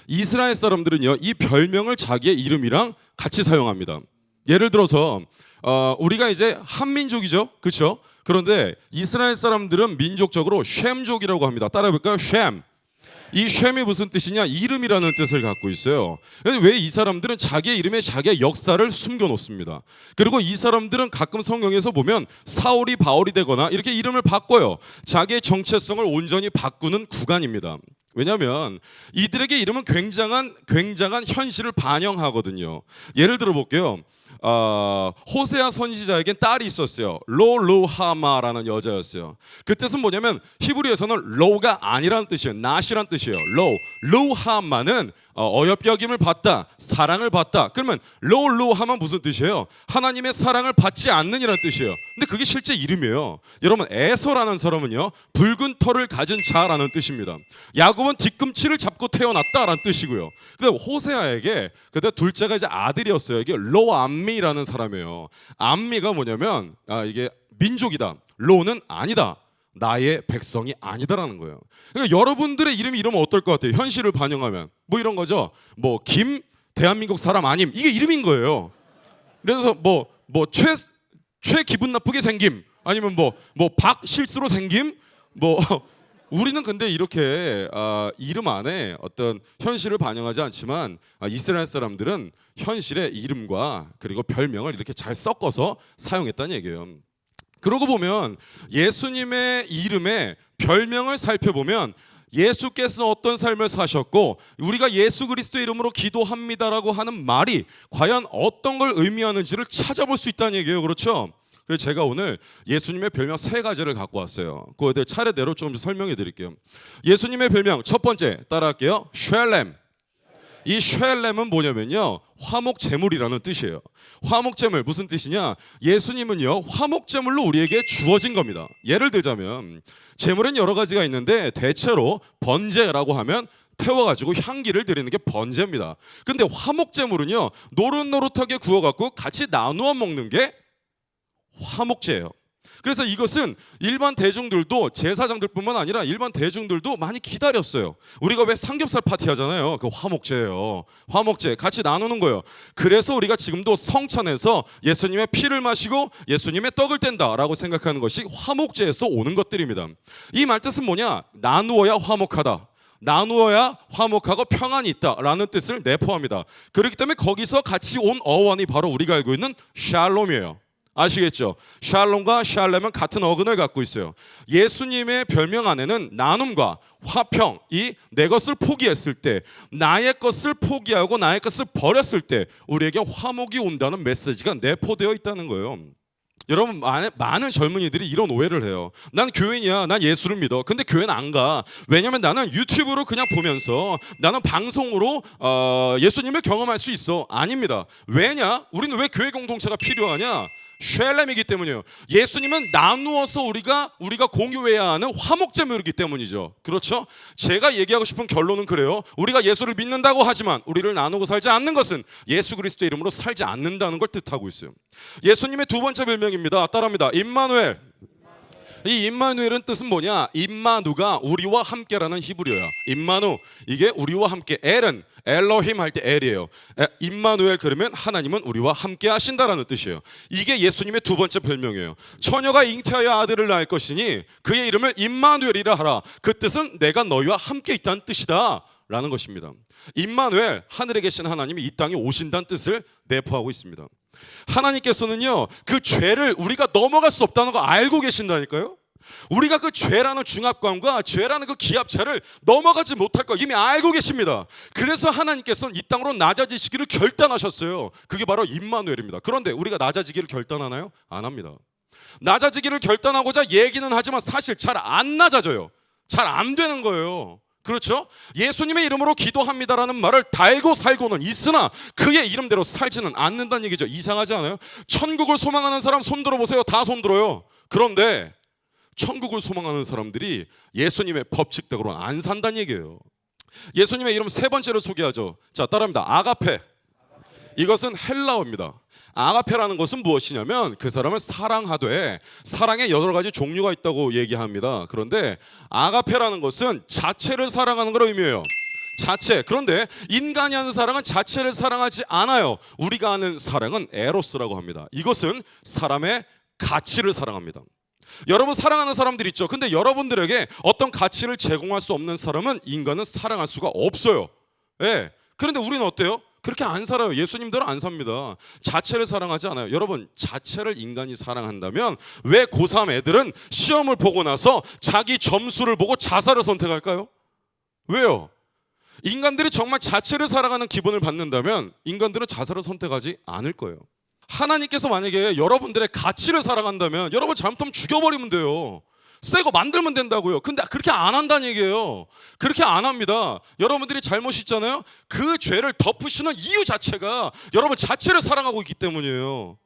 이스라엘 사람들은요, 이 별명을 자기의 이름이랑 같이 사용합니다. 예를 들어서 우리가 이제 한민족이죠, 그렇죠? 그런데 이스라엘 사람들은 민족적으로 쉔족이라고 합니다. 따라해볼까요? 쉔. 이 쉔이 무슨 뜻이냐? 이름이라는 뜻을 갖고 있어요. 왜 이 사람들은 자기의 이름에 자기의 역사를 숨겨놓습니다. 그리고 이 사람들은 가끔 성경에서 보면 사울이 바울이 되거나 이렇게 이름을 바꿔요. 자기의 정체성을 온전히 바꾸는 구간입니다. 왜냐하면 이들에게 이름은 굉장한 현실을 반영하거든요. 예를 들어 볼게요. 호세아 선지자에겐 딸이 있었어요. 로루하마라는 여자였어요. 그 뜻은 뭐냐면 히브리에서는 로가 아니라는 뜻이에요. 낫이란 뜻이에요. 루하마는 어여삐 여김을 받다, 사랑을 받다. 그러면 로루하마 무슨 뜻이에요? 하나님의 사랑을 받지 않는이라는 뜻이에요. 근데 그게 실제 이름이에요. 여러분, 에서라는 사람은요, 붉은 털을 가진 자라는 뜻입니다. 야곱은 뒤꿈치를 잡고 태어났다라는 뜻이고요. 근데 호세아에게 그때 둘째가 이제 아들이었어요. 이게 로암미라는 사람이에요. 암미가 뭐냐면 이게 민족이다. 로는 아니다. 나의 백성이 아니다라는 거예요. 그러니까 여러분들의 이름이 이러면 어떨 것 같아요? 현실을 반영하면 뭐 이런 거죠. 뭐 김 대한민국 사람 아님, 이게 이름인 거예요. 그래서 최 기분 나쁘게 생김, 아니면 뭐 박 실수로 생김, 뭐 우리는 근데 이렇게 이름 안에 어떤 현실을 반영하지 않지만 이스라엘 사람들은 현실의 이름과 그리고 별명을 이렇게 잘 섞어서 사용했다는 얘기예요. 그러고 보면 예수님의 이름의 별명을 살펴보면 예수께서 어떤 삶을 사셨고 우리가 예수 그리스도의 이름으로 기도합니다라고 하는 말이 과연 어떤 걸 의미하는지를 찾아볼 수 있다는 얘기예요. 그렇죠? 그래서 제가 오늘 예수님의 별명 3가지를 갖고 왔어요. 그거에 차례대로 좀 설명해 드릴게요. 예수님의 별명 첫 번째 따라할게요. 쉘렘. 이 쉘렘은 뭐냐면요, 화목제물이라는 뜻이에요. 화목제물 무슨 뜻이냐? 예수님은요, 화목제물로 우리에게 주어진 겁니다. 예를 들자면 제물은 여러 가지가 있는데 대체로 번제라고 하면 태워가지고 향기를 드리는 게 번제입니다. 근데 화목제물은요, 노릇노릇하게 구워갖고 같이 나누어 먹는 게 화목제예요. 그래서 이것은 일반 대중들도, 제사장들뿐만 아니라 일반 대중들도 많이 기다렸어요. 우리가 왜 삼겹살 파티 하잖아요. 그 화목제예요. 화목제 같이 나누는 거예요. 그래서 우리가 지금도 성찬에서 예수님의 피를 마시고 예수님의 떡을 뗀다라고 생각하는 것이 화목제에서 오는 것들입니다. 이 말뜻은 뭐냐? 나누어야 화목하다, 나누어야 화목하고 평안이 있다라는 뜻을 내포합니다. 그렇기 때문에 거기서 같이 온 어원이 바로 우리가 알고 있는 샬롬이에요. 아시겠죠? 샬롬과 샬렘은 같은 어근을 갖고 있어요. 예수님의 별명 안에는 나눔과 화평, 이 내 것을 포기했을 때, 나의 것을 포기하고 나의 것을 버렸을 때 우리에게 화목이 온다는 메시지가 내포되어 있다는 거예요. 여러분, 많은 젊은이들이 이런 오해를 해요. 난 교인이야, 난 예수를 믿어. 근데 교회는 안 가. 왜냐면 나는 유튜브로 그냥 보면서, 나는 방송으로 예수님을 경험할 수 있어. 아닙니다. 왜냐? 우리는 왜 교회 공동체가 필요하냐? 쉘렘이기 때문이에요. 예수님은 나누어서 우리가 공유해야 하는 화목제물이기 때문이죠. 그렇죠? 제가 얘기하고 싶은 결론은 그래요. 우리가 예수를 믿는다고 하지만 우리를 나누고 살지 않는 것은 예수 그리스도의 이름으로 살지 않는다는 걸 뜻하고 있어요. 예수님의 두 번째 별명입니다. 따라합니다. 임마누엘. 이 임마누엘은 뜻은 뭐냐? 임마누가 우리와 함께라는 히브리어야. 임마누, 이게 우리와 함께. 엘은 엘로힘 할 때 엘이에요. 임마누엘 그러면 하나님은 우리와 함께 하신다라는 뜻이에요. 이게 예수님의 두 번째 별명이에요. 처녀가 잉태하여 아들을 낳을 것이니 그의 이름을 임마누엘이라 하라. 그 뜻은 내가 너희와 함께 있다는 뜻이다 라는 것입니다. 임마누엘, 하늘에 계신 하나님이 이 땅에 오신다는 뜻을 내포하고 있습니다. 하나님께서는요, 그 죄를 우리가 넘어갈 수 없다는 거 알고 계신다니까요. 우리가 그 죄라는 중압감과 죄라는 그 기압차를 넘어가지 못할 거 이미 알고 계십니다. 그래서 하나님께서는 이 땅으로 낮아지시기를 결단하셨어요. 그게 바로 임마누엘입니다. 그런데 우리가 낮아지기를 결단하나요? 안 합니다. 낮아지기를 결단하고자 얘기는 하지만 사실 잘 안 낮아져요. 잘 안 되는 거예요. 그렇죠? 예수님의 이름으로 기도합니다라는 말을 달고 살고는 있으나 그의 이름대로 살지는 않는다는 얘기죠. 이상하지 않아요? 천국을 소망하는 사람 손 들어보세요. 다 손 들어요. 그런데 천국을 소망하는 사람들이 예수님의 법칙대로는 안 산다는 얘기예요. 예수님의 이름 세 번째로 소개하죠. 자, 따라합니다. 아가페. 이것은 헬라어입니다. 아가페라는 것은 무엇이냐면 그 사람을 사랑하되, 사랑의 여러 가지 종류가 있다고 얘기합니다. 그런데 아가페라는 것은 자체를 사랑하는 걸 의미해요. 자체. 그런데 인간이 하는 사랑은 자체를 사랑하지 않아요. 우리가 아는 사랑은 에로스라고 합니다. 이것은 사람의 가치를 사랑합니다. 여러분 사랑하는 사람들 있죠. 근데 여러분들에게 어떤 가치를 제공할 수 없는 사람은 인간은 사랑할 수가 없어요. 예. 그런데 우리는 어때요? 그렇게 안 살아요. 예수님대로 안 삽니다. 자체를 사랑하지 않아요. 여러분, 자체를 인간이 사랑한다면 왜 고3 애들은 시험을 보고 나서 자기 점수를 보고 자살을 선택할까요? 왜요? 인간들이 정말 자체를 사랑하는 기분을 받는다면 인간들은 자살을 선택하지 않을 거예요. 하나님께서 만약에 여러분들의 가치를 사랑한다면 여러분 잘못하면 죽여버리면 돼요. 새거 만들면 된다고요. 근데 그렇게 안 한다는 얘기예요. 그렇게 안 합니다. 여러분들이 잘못이 있잖아요. 그 죄를 덮으시는 이유 자체가 여러분 자체를 사랑하고 있기 때문이에요.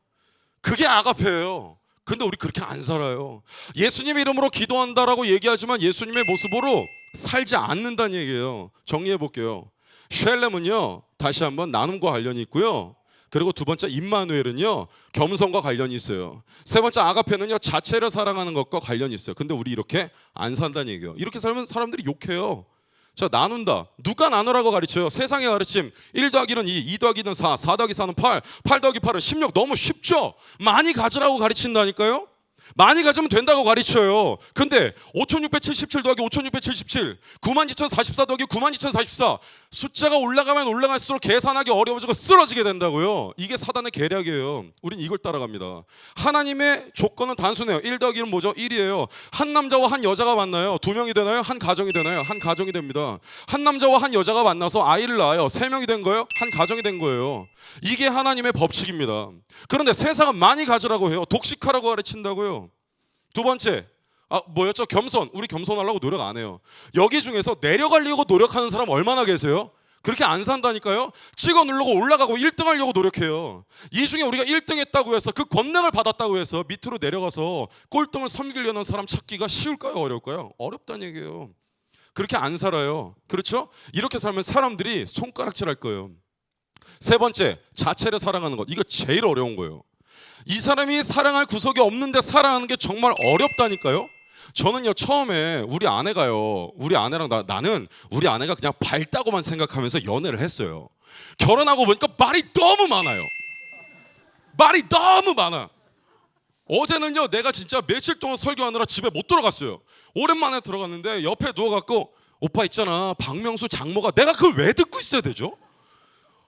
그게 아가페예요. 근데 우리 그렇게 안 살아요. 예수님의 이름으로 기도한다라고 얘기하지만 예수님의 모습으로 살지 않는다는 얘기예요. 정리해 볼게요. 쉘렘은요, 다시 한번 나눔과 관련이 있고요. 그리고 두 번째 임마누엘은요, 겸손과 관련이 있어요. 세 번째 아가페는요, 자체를 사랑하는 것과 관련이 있어요. 근데 우리 이렇게 안 산다는 얘기예요. 이렇게 살면 사람들이 욕해요. 자, 나눈다. 누가 나누라고 가르쳐요? 세상의 가르침. 1 더하기는 2, 2 더하기는 4, 4 더하기 4는 8, 8 더하기 8은 16. 너무 쉽죠? 많이 가지라고 가르친다니까요. 많이 가지면 된다고 가르쳐요. 근데 5677 더하기 5677, 92,044 더하기 92,044, 숫자가 올라가면 올라갈수록 계산하기 어려워지고 쓰러지게 된다고요. 이게 사단의 계략이에요. 우린 이걸 따라갑니다. 하나님의 조건은 단순해요. 1 더하기는 뭐죠? 1이에요. 한 남자와 한 여자가 만나요. 2명이 되나요? 한 가정이 되나요? 한 가정이 됩니다. 한 남자와 한 여자가 만나서 아이를 낳아요. 3명이 된 거예요? 한 가정이 된 거예요. 이게 하나님의 법칙입니다. 그런데 세상은 많이 가지라고 해요. 독식하라고 가르친다고요. 두 번째, 뭐였죠? 겸손. 우리 겸손하려고 노력 안 해요. 여기 중에서 내려가려고 노력하는 사람 얼마나 계세요? 그렇게 안 산다니까요. 찍어 누르고 올라가고 1등 하려고 노력해요. 이 중에 우리가 1등 했다고 해서 그 권능을 받았다고 해서 밑으로 내려가서 꼴등을 섬기려는 사람 찾기가 쉬울까요? 어려울까요? 어렵다는 얘기예요. 그렇게 안 살아요. 그렇죠? 이렇게 살면 사람들이 손가락질 할 거예요. 세 번째, 자체를 사랑하는 것. 이거 제일 어려운 거예요. 이 사람이 사랑할 구석이 없는데 사랑하는 게 정말 어렵다니까요. 저는요, 처음에 우리 아내가요, 우리 아내랑 나는 우리 아내가 그냥 밝다고만 생각하면서 연애를 했어요. 결혼하고 보니까 말이 너무 많아요. 말이 너무 많아. 어제는요, 내가 진짜 며칠 동안 설교하느라 집에 못 들어갔어요. 오랜만에 들어갔는데 옆에 누워갖고, 오빠 있잖아, 박명수 장모가, 내가 그걸 왜 듣고 있어야 되죠?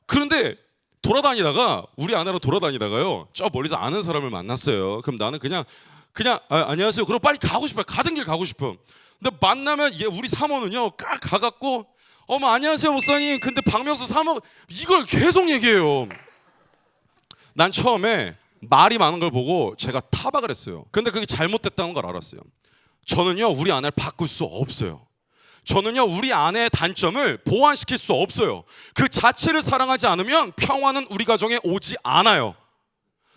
그런데 돌아다니다가, 우리 아내랑 돌아다니다가요, 저 멀리서 아는 사람을 만났어요. 그럼 나는 그냥 안녕하세요. 그리고 빨리 가고 싶어요. 가던 길 가고 싶어. 근데 만나면 우리 사모는요, 깍 가갖고, 어머 안녕하세요 목사님. 근데 박명수 사모 이걸 계속 얘기해요. 난 처음에 말이 많은 걸 보고 제가 타박을 했어요. 근데 그게 잘못됐다는 걸 알았어요. 저는요, 우리 아내를 바꿀 수 없어요. 저는요, 우리 아내의 단점을 보완시킬 수 없어요. 그 자체를 사랑하지 않으면 평화는 우리 가정에 오지 않아요.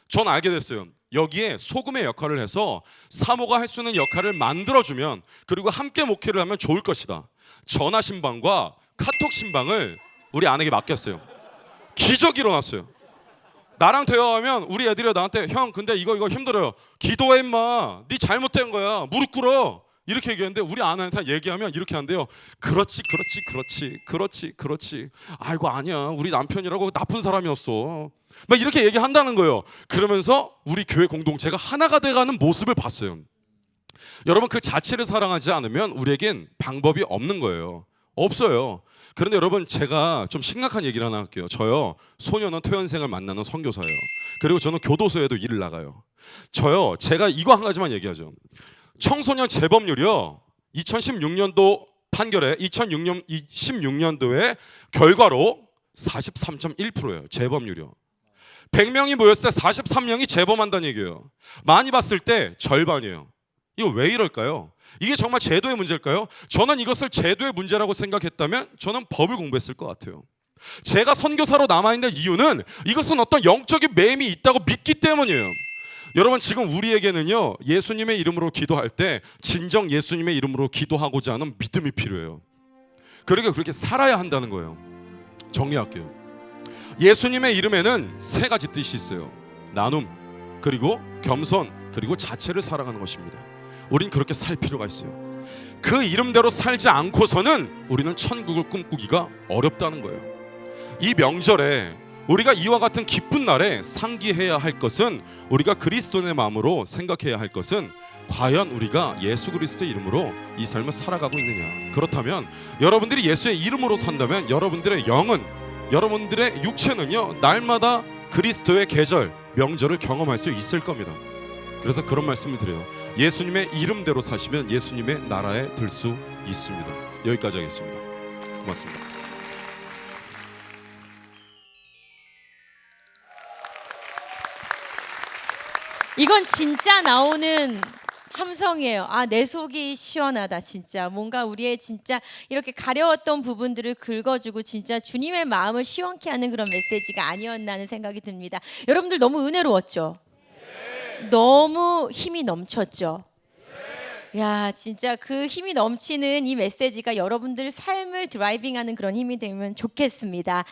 전 알게 됐어요. 여기에 소금의 역할을 해서 사모가 할 수 있는 역할을 만들어주면, 그리고 함께 목회를 하면 좋을 것이다. 전화 신방과 카톡 신방을 우리 아내에게 맡겼어요. 기적이 일어났어요. 나랑 대화하면 우리 애들이 나한테, 형 근데 이거 힘들어요. 기도해 임마. 네 잘못된 거야. 무릎 꿇어. 이렇게 얘기했는데 우리 아내한테 얘기하면 이렇게 한대요. 그렇지. 아이고 아니야, 우리 남편이라고 나쁜 사람이었어. 막 이렇게 얘기한다는 거예요. 그러면서 우리 교회 공동체가 하나가 돼가는 모습을 봤어요. 여러분, 그 자체를 사랑하지 않으면 우리에겐 방법이 없는 거예요. 없어요. 그런데 여러분, 제가 좀 심각한 얘기를 하나 할게요. 저요, 소년원 퇴원생을 만나는 선교사예요. 그리고 저는 교도소에도 일을 나가요. 제가 이거 한 가지만 얘기하죠. 청소년 재범률이요, 2016년도 판결에 2016년도의 결과로 43.1%예요. 재범률이요. 100명이 모였을 때 43명이 재범한다는 얘기예요. 많이 봤을 때 절반이에요. 이거 왜 이럴까요? 이게 정말 제도의 문제일까요? 저는 이것을 제도의 문제라고 생각했다면 저는 법을 공부했을 것 같아요. 제가 선교사로 남아있는 이유는 이것은 어떤 영적인 매임이 있다고 믿기 때문이에요. 여러분, 지금 우리에게는요, 예수님의 이름으로 기도할 때 진정 예수님의 이름으로 기도하고자 하는 믿음이 필요해요. 그러니까 그렇게 살아야 한다는 거예요. 정리할게요. 예수님의 이름에는 3가지 뜻이 있어요. 나눔, 그리고 겸손, 그리고 자체를 사랑하는 것입니다. 우린 그렇게 살 필요가 있어요. 그 이름대로 살지 않고서는 우리는 천국을 꿈꾸기가 어렵다는 거예요. 이 명절에 우리가 이와 같은 기쁜 날에 상기해야 할 것은, 우리가 그리스도인의 마음으로 생각해야 할 것은, 과연 우리가 예수 그리스도의 이름으로 이 삶을 살아가고 있느냐. 그렇다면 여러분들이 예수의 이름으로 산다면 여러분들의 영은, 여러분들의 육체는요, 날마다 그리스도의 계절, 명절을 경험할 수 있을 겁니다. 그래서 그런 말씀을 드려요. 예수님의 이름대로 사시면 예수님의 나라에 들 수 있습니다. 여기까지 하겠습니다. 고맙습니다. 이건 진짜 나오는 함성이에요. 아, 내 속이 시원하다. 진짜 뭔가 우리의 진짜 이렇게 가려웠던 부분들을 긁어주고 진짜 주님의 마음을 시원케 하는 그런 메시지가 아니었나 하는 생각이 듭니다. 여러분들 너무 은혜로웠죠? 너무 힘이 넘쳤죠? 야, 진짜 그 힘이 넘치는 이 메시지가 여러분들 삶을 드라이빙하는 그런 힘이 되면 좋겠습니다.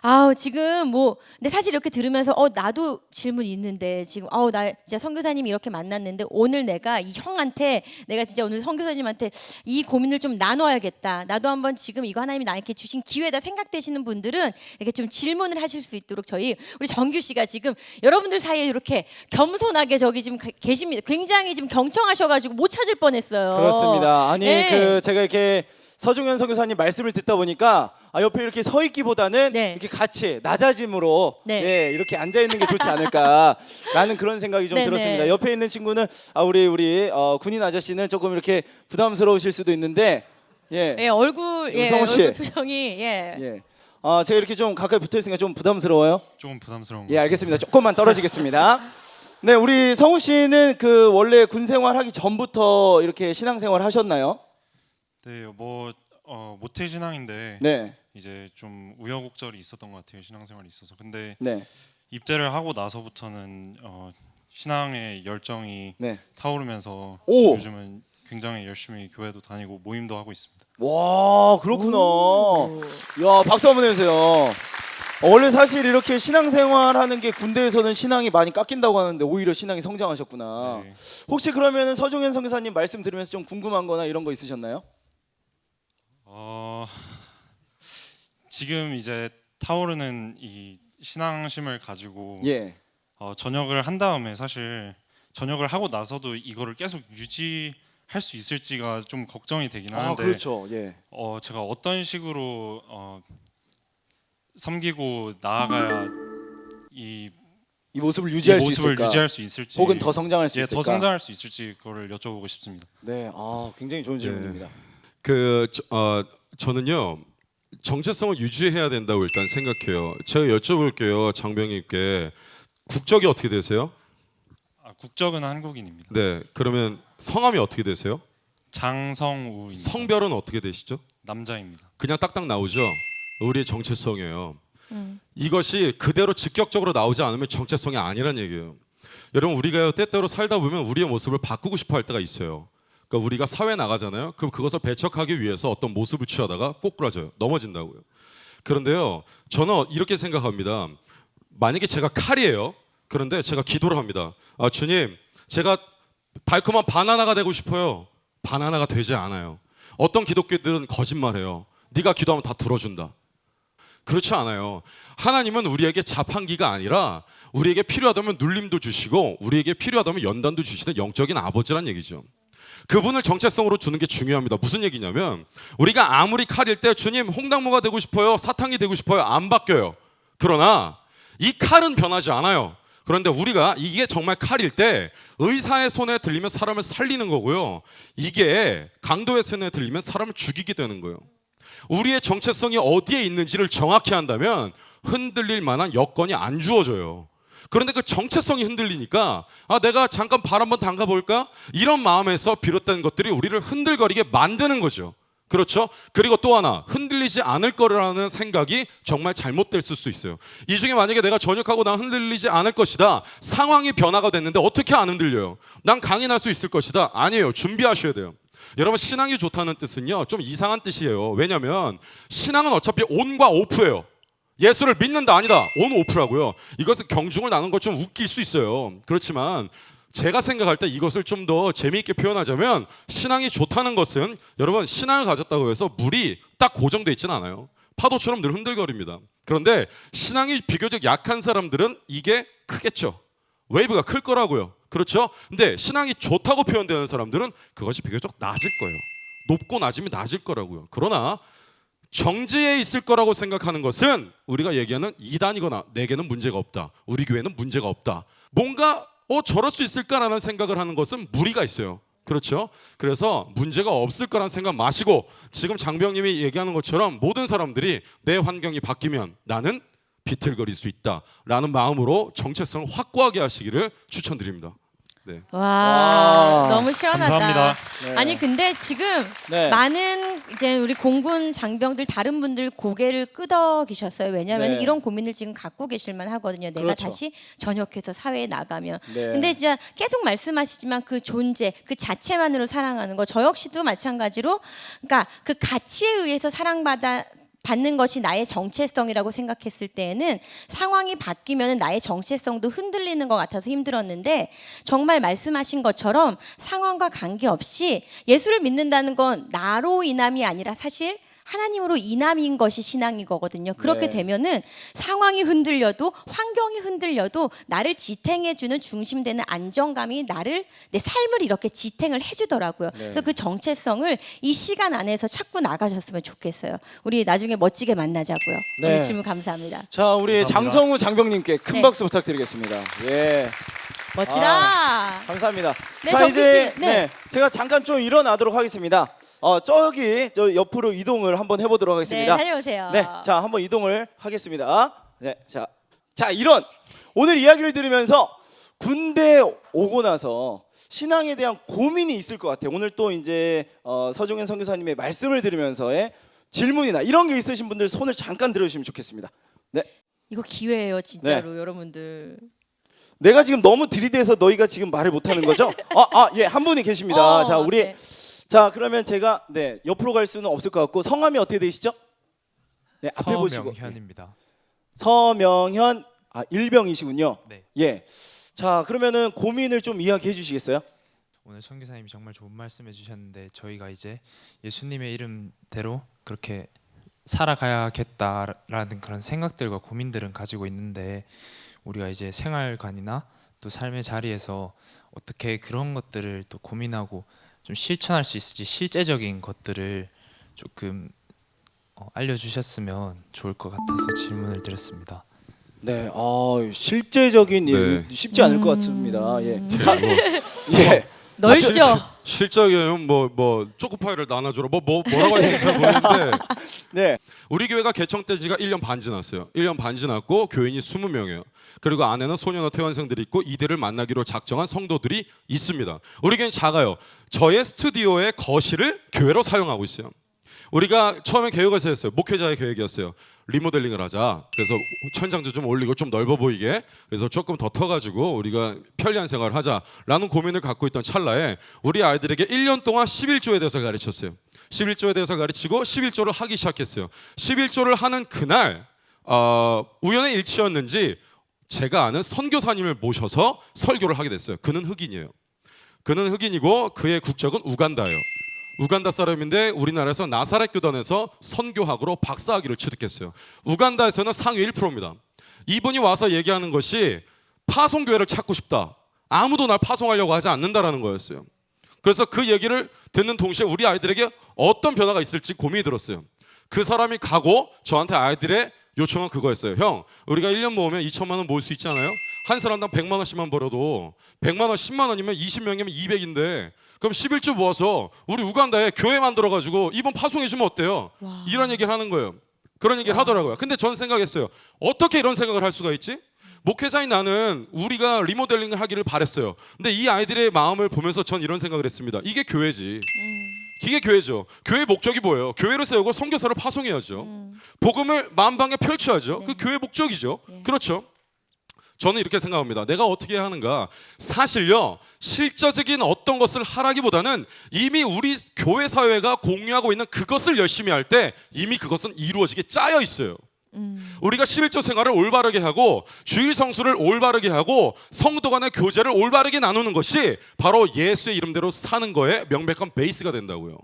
아우, 지금 근데 사실 이렇게 들으면서 나도 질문 있는데 지금 나 진짜 선교사님 이렇게 만났는데 오늘 내가 이 형한테 내가 진짜 오늘 선교사님한테 이 고민을 좀 나눠야겠다. 나도 한번 지금 이거 하나님이 나에게 주신 기회다 생각되시는 분들은 이렇게 좀 질문을 하실 수 있도록 우리 정규 씨가 지금 여러분들 사이에 이렇게 겸손하게 저기 지금 계십니다. 굉장히 지금 경청하셔가지고 못 찾을 뻔했어요. 그렇습니다. 아니 네. 제가 이렇게 서종현 선교사님 말씀을 듣다 보니까 옆에 이렇게 서 있기보다는 네. 이렇게 같이 낮아짐으로 네. 예, 이렇게 앉아 있는 게 좋지 않을까라는 그런 생각이 좀 네, 들었습니다. 네. 옆에 있는 친구는 우리 군인 아저씨는 조금 이렇게 부담스러우실 수도 있는데 예. 얼굴 성호 씨. 얼굴 표정이 예. 제가 이렇게 좀 가까이 붙어 있으니까 좀 부담스러워요? 조금 부담스러운 예, 알겠습니다. 조금만 떨어지겠습니다. 네, 우리 성우 씨는 그 원래 군 생활하기 전부터 이렇게 신앙 생활 하셨나요? 네, 모태 신앙인데 네. 이제 좀 우여곡절이 있었던 것 같아요. 신앙생활이 있어서. 근데 네. 입대를 하고 나서부터는 신앙의 열정이 네. 타오르면서 오! 요즘은 굉장히 열심히 교회도 다니고 모임도 하고 있습니다. 와, 그렇구나. 야, 박수 한번 해주세요. 원래 사실 이렇게 신앙생활 하는 게 군대에서는 신앙이 많이 깎인다고 하는데 오히려 신앙이 성장하셨구나. 네. 혹시 그러면은 서종현 선교사님 말씀 들으면서 좀 궁금한 거나 이런 거 있으셨나요? 지금 이제 타오르는 이 신앙심을 가지고 예. 전역을 한 다음에 사실 전역을 하고 나서도 이거를 계속 유지할 수 있을지가 좀 걱정이 되긴 하는데 그렇죠. 예. 제가 어떤 식으로 섬기고 나아가야 이 모습을 유지할 수 모습을 있을까? 유지할 수 있을지 혹은 더 성장할 수 예, 있을까? 더 성장할 수 있을지 그거를 여쭤보고 싶습니다. 네, 굉장히 좋은 질문입니다. 저는요 정체성을 유지해야 된다고 일단 생각해요. 제가 여쭤볼게요, 장병님께 국적이 어떻게 되세요? 국적은 한국인입니다. 네, 그러면 성함이 어떻게 되세요? 장성우입니다. 성별은 어떻게 되시죠? 남자입니다. 그냥 딱딱 나오죠. 우리의 정체성이에요. 이것이 그대로 직격적으로 나오지 않으면 정체성이 아니란 얘기예요. 여러분, 우리가요 때때로 살다 보면 우리의 모습을 바꾸고 싶어 할 때가 있어요. 그러니까 우리가 사회 나가잖아요. 그럼 그것을 배척하기 위해서 어떤 모습을 취하다가 꼬꾸라져요. 넘어진다고요. 그런데요, 저는 이렇게 생각합니다. 만약에 제가 칼이에요. 그런데 제가 기도를 합니다. 주님, 제가 달콤한 바나나가 되고 싶어요. 바나나가 되지 않아요. 어떤 기독교들은 거짓말해요. 네가 기도하면 다 들어준다. 그렇지 않아요. 하나님은 우리에게 자판기가 아니라 우리에게 필요하다면 눌림도 주시고 우리에게 필요하다면 연단도 주시는 영적인 아버지란 얘기죠. 그분을 정체성으로 두는 게 중요합니다. 무슨 얘기냐면 우리가 아무리 칼일 때 주님 홍당무가 되고 싶어요, 사탕이 되고 싶어요, 안 바뀌어요. 그러나 이 칼은 변하지 않아요. 그런데 우리가 이게 정말 칼일 때 의사의 손에 들리면 사람을 살리는 거고요. 이게 강도의 손에 들리면 사람을 죽이게 되는 거예요. 우리의 정체성이 어디에 있는지를 정확히 한다면 흔들릴 만한 여건이 안 주어져요. 그런데 그 정체성이 흔들리니까 내가 잠깐 발 한번 담가볼까? 이런 마음에서 비롯된 것들이 우리를 흔들거리게 만드는 거죠. 그렇죠? 그리고 또 하나, 흔들리지 않을 거라는 생각이 정말 잘못될 수 있어요. 이 중에 만약에 내가 전역하고 난 흔들리지 않을 것이다. 상황이 변화가 됐는데 어떻게 안 흔들려요? 난 강인할 수 있을 것이다. 아니에요. 준비하셔야 돼요. 여러분, 신앙이 좋다는 뜻은요 좀 이상한 뜻이에요. 왜냐하면 신앙은 어차피 온과 오프예요. 예수를 믿는다 아니다, 온 오프라고요. 이것은 경중을 나눈 것 좀 웃길 수 있어요. 그렇지만 제가 생각할 때 이것을 좀 더 재미있게 표현하자면 신앙이 좋다는 것은 여러분, 신앙을 가졌다고 해서 물이 딱 고정돼 있지는 않아요. 파도처럼 늘 흔들거립니다. 그런데 신앙이 비교적 약한 사람들은 이게 크겠죠. 웨이브가 클 거라고요. 그렇죠? 근데 신앙이 좋다고 표현되는 사람들은 그것이 비교적 낮을 거예요. 높고 낮으면 낮을 거라고요. 그러나 정지에 있을 거라고 생각하는 것은 우리가 얘기하는 이단이거나 내게는 문제가 없다, 우리 교회는 문제가 없다, 뭔가 저럴 수 있을까라는 생각을 하는 것은 무리가 있어요. 그렇죠? 그래서 문제가 없을 거라는 생각 마시고 지금 장병님이 얘기하는 것처럼 모든 사람들이 내 환경이 바뀌면 나는 비틀거릴 수 있다라는 마음으로 정체성을 확고하게 하시기를 추천드립니다. 네. 와, 너무 시원하다. 감사합니다. 네. 아니 근데 지금 네. 많은 이제 우리 공군 장병들 다른 분들 고개를 끄덕이셨어요. 왜냐하면 네. 이런 고민을 지금 갖고 계실만 하거든요. 내가 그렇죠. 다시 전역해서 사회에 나가면. 네. 근데 이제 계속 말씀하시지만 그 존재, 그 자체만으로 사랑하는 거, 저 역시도 마찬가지로, 그러니까 그 가치에 의해서 받는 것이 나의 정체성이라고 생각했을 때에는 상황이 바뀌면 나의 정체성도 흔들리는 것 같아서 힘들었는데, 정말 말씀하신 것처럼 상황과 관계없이 예수를 믿는다는 건 나로 인함이 아니라 사실 하나님으로 인함인 것이 신앙인 거거든요. 그렇게 네. 되면은 상황이 흔들려도, 환경이 흔들려도 나를 지탱해주는 중심되는 안정감이 내 삶을 이렇게 지탱을 해주더라고요. 네. 그래서 그 정체성을 이 시간 안에서 찾고 나가셨으면 좋겠어요. 우리 나중에 멋지게 만나자고요. 네. 오늘 질문 감사합니다. 자, 우리 감사합니다. 장성우 장병님께 큰 네. 박수 부탁드리겠습니다. 예. 멋지다. 감사합니다. 네, 자, 정수 이제 씨. 네. 제가 잠깐 좀 일어나도록 하겠습니다. 저기 저 옆으로 이동을 한번 해보도록 네, 하겠습니다. 달려오세요. 네, 자 한번 이동을 하겠습니다. 네, 자 이런 오늘 이야기를 들으면서 군대 오고 나서 신앙에 대한 고민이 있을 것 같아요. 오늘 또 이제 서종현 선교사님의 말씀을 들으면서의 질문이나 이런 게 있으신 분들 손을 잠깐 들어주시면 좋겠습니다. 네, 이거 기회예요, 진짜로 여러분들. 내가 지금 너무 들이대서 너희가 지금 말을 못하는 거죠? 예, 한 분이 계십니다. 자, 우리 네. 자 그러면 제가 옆으로 갈 수는 없을 것 같고 성함이 어떻게 되시죠? 네, 앞에 보시고. 서명현입니다. 서명현 일병이시군요. 네. 예. 자 그러면은 고민을 좀 이야기해 주시겠어요? 오늘 선교사님이 정말 좋은 말씀해 주셨는데 저희가 이제 예수님의 이름대로 그렇게 살아가야겠다라는 그런 생각들과 고민들은 가지고 있는데 우리가 이제 생활관이나 또 삶의 자리에서 어떻게 그런 것들을 또 고민하고 좀 실천할 수 있을지 실제적인 것들을 조금 알려주셨으면 좋을 것 같아서 질문을 드렸습니다. 네, 실제적인 네. 일 쉽지 않을 것 같습니다. 예. 예. 넓죠. 실적이면 뭐 초코파이를 나눠주라 뭐라고 하시는지 잘 모르겠는데 네. 우리 교회가 개청된 지가 1년 반 지났어요. 1년 반 지났고 교인이 20명이에요. 그리고 안에는 소년원 퇴원생들이 있고 이들을 만나기로 작정한 성도들이 있습니다. 우리 교회는 작아요. 저의 스튜디오의 거실을 교회로 사용하고 있어요. 우리가 처음에 계획을 세웠어요. 목회자의 계획이었어요. 리모델링을 하자. 그래서 천장도 좀 올리고 좀 넓어 보이게. 그래서 조금 더 터가지고 우리가 편리한 생활을 하자라는 고민을 갖고 있던 찰나에 우리 아이들에게 1년 동안 11조에 대해서 가르쳤어요. 11조에 대해서 가르치고 11조를 하기 시작했어요. 11조를 하는 그날 우연의 일치였는지 제가 아는 선교사님을 모셔서 설교를 하게 됐어요. 그는 흑인이에요. 그는 흑인이고 그의 국적은 우간다예요. 우간다 사람인데 우리나라에서 나사렛 교단에서 선교학으로 박사학위를 취득했어요. 우간다에서는 상위 1%입니다. 이분이 와서 얘기하는 것이 파송교회를 찾고 싶다. 아무도 날 파송하려고 하지 않는다라는 거였어요. 그래서 그 얘기를 듣는 동시에 우리 아이들에게 어떤 변화가 있을지 고민이 들었어요. 그 사람이 가고 저한테 아이들의 요청은 그거였어요. 형, 우리가 1년 모으면 2천만 원 모을 수 있지 않아요? 한 사람당 100만 원씩만 벌어도 100만 원 10만 원이면 20명이면 200인데 그럼 11조 모아서 우리 우간다에 교회 만들어가지고 이번 파송해주면 어때요? 와. 이런 얘기를 하는 거예요. 그런 얘기를 하더라고요. 근데 전 생각했어요. 어떻게 이런 생각을 할 수가 있지? 목회자인 나는 우리가 리모델링을 하기를 바랬어요. 근데 이 아이들의 마음을 보면서 전 이런 생각을 했습니다. 이게 교회지. 이게 교회죠. 교회의 목적이 뭐예요? 교회를 세우고 선교사를 파송해야죠. 복음을 만방에 펼쳐야죠. 그 교회의 목적이죠. 그렇죠. 저는 이렇게 생각합니다. 내가 어떻게 해야 하는가? 사실요, 실제적인 어떤 것을 하라기보다는 이미 우리 교회 사회가 공유하고 있는 그것을 열심히 할 때 이미 그것은 이루어지게 짜여 있어요. 우리가 11조 생활을 올바르게 하고 주일 성수를 올바르게 하고 성도 간의 교제를 올바르게 나누는 것이 바로 예수의 이름대로 사는 거에 명백한 베이스가 된다고요.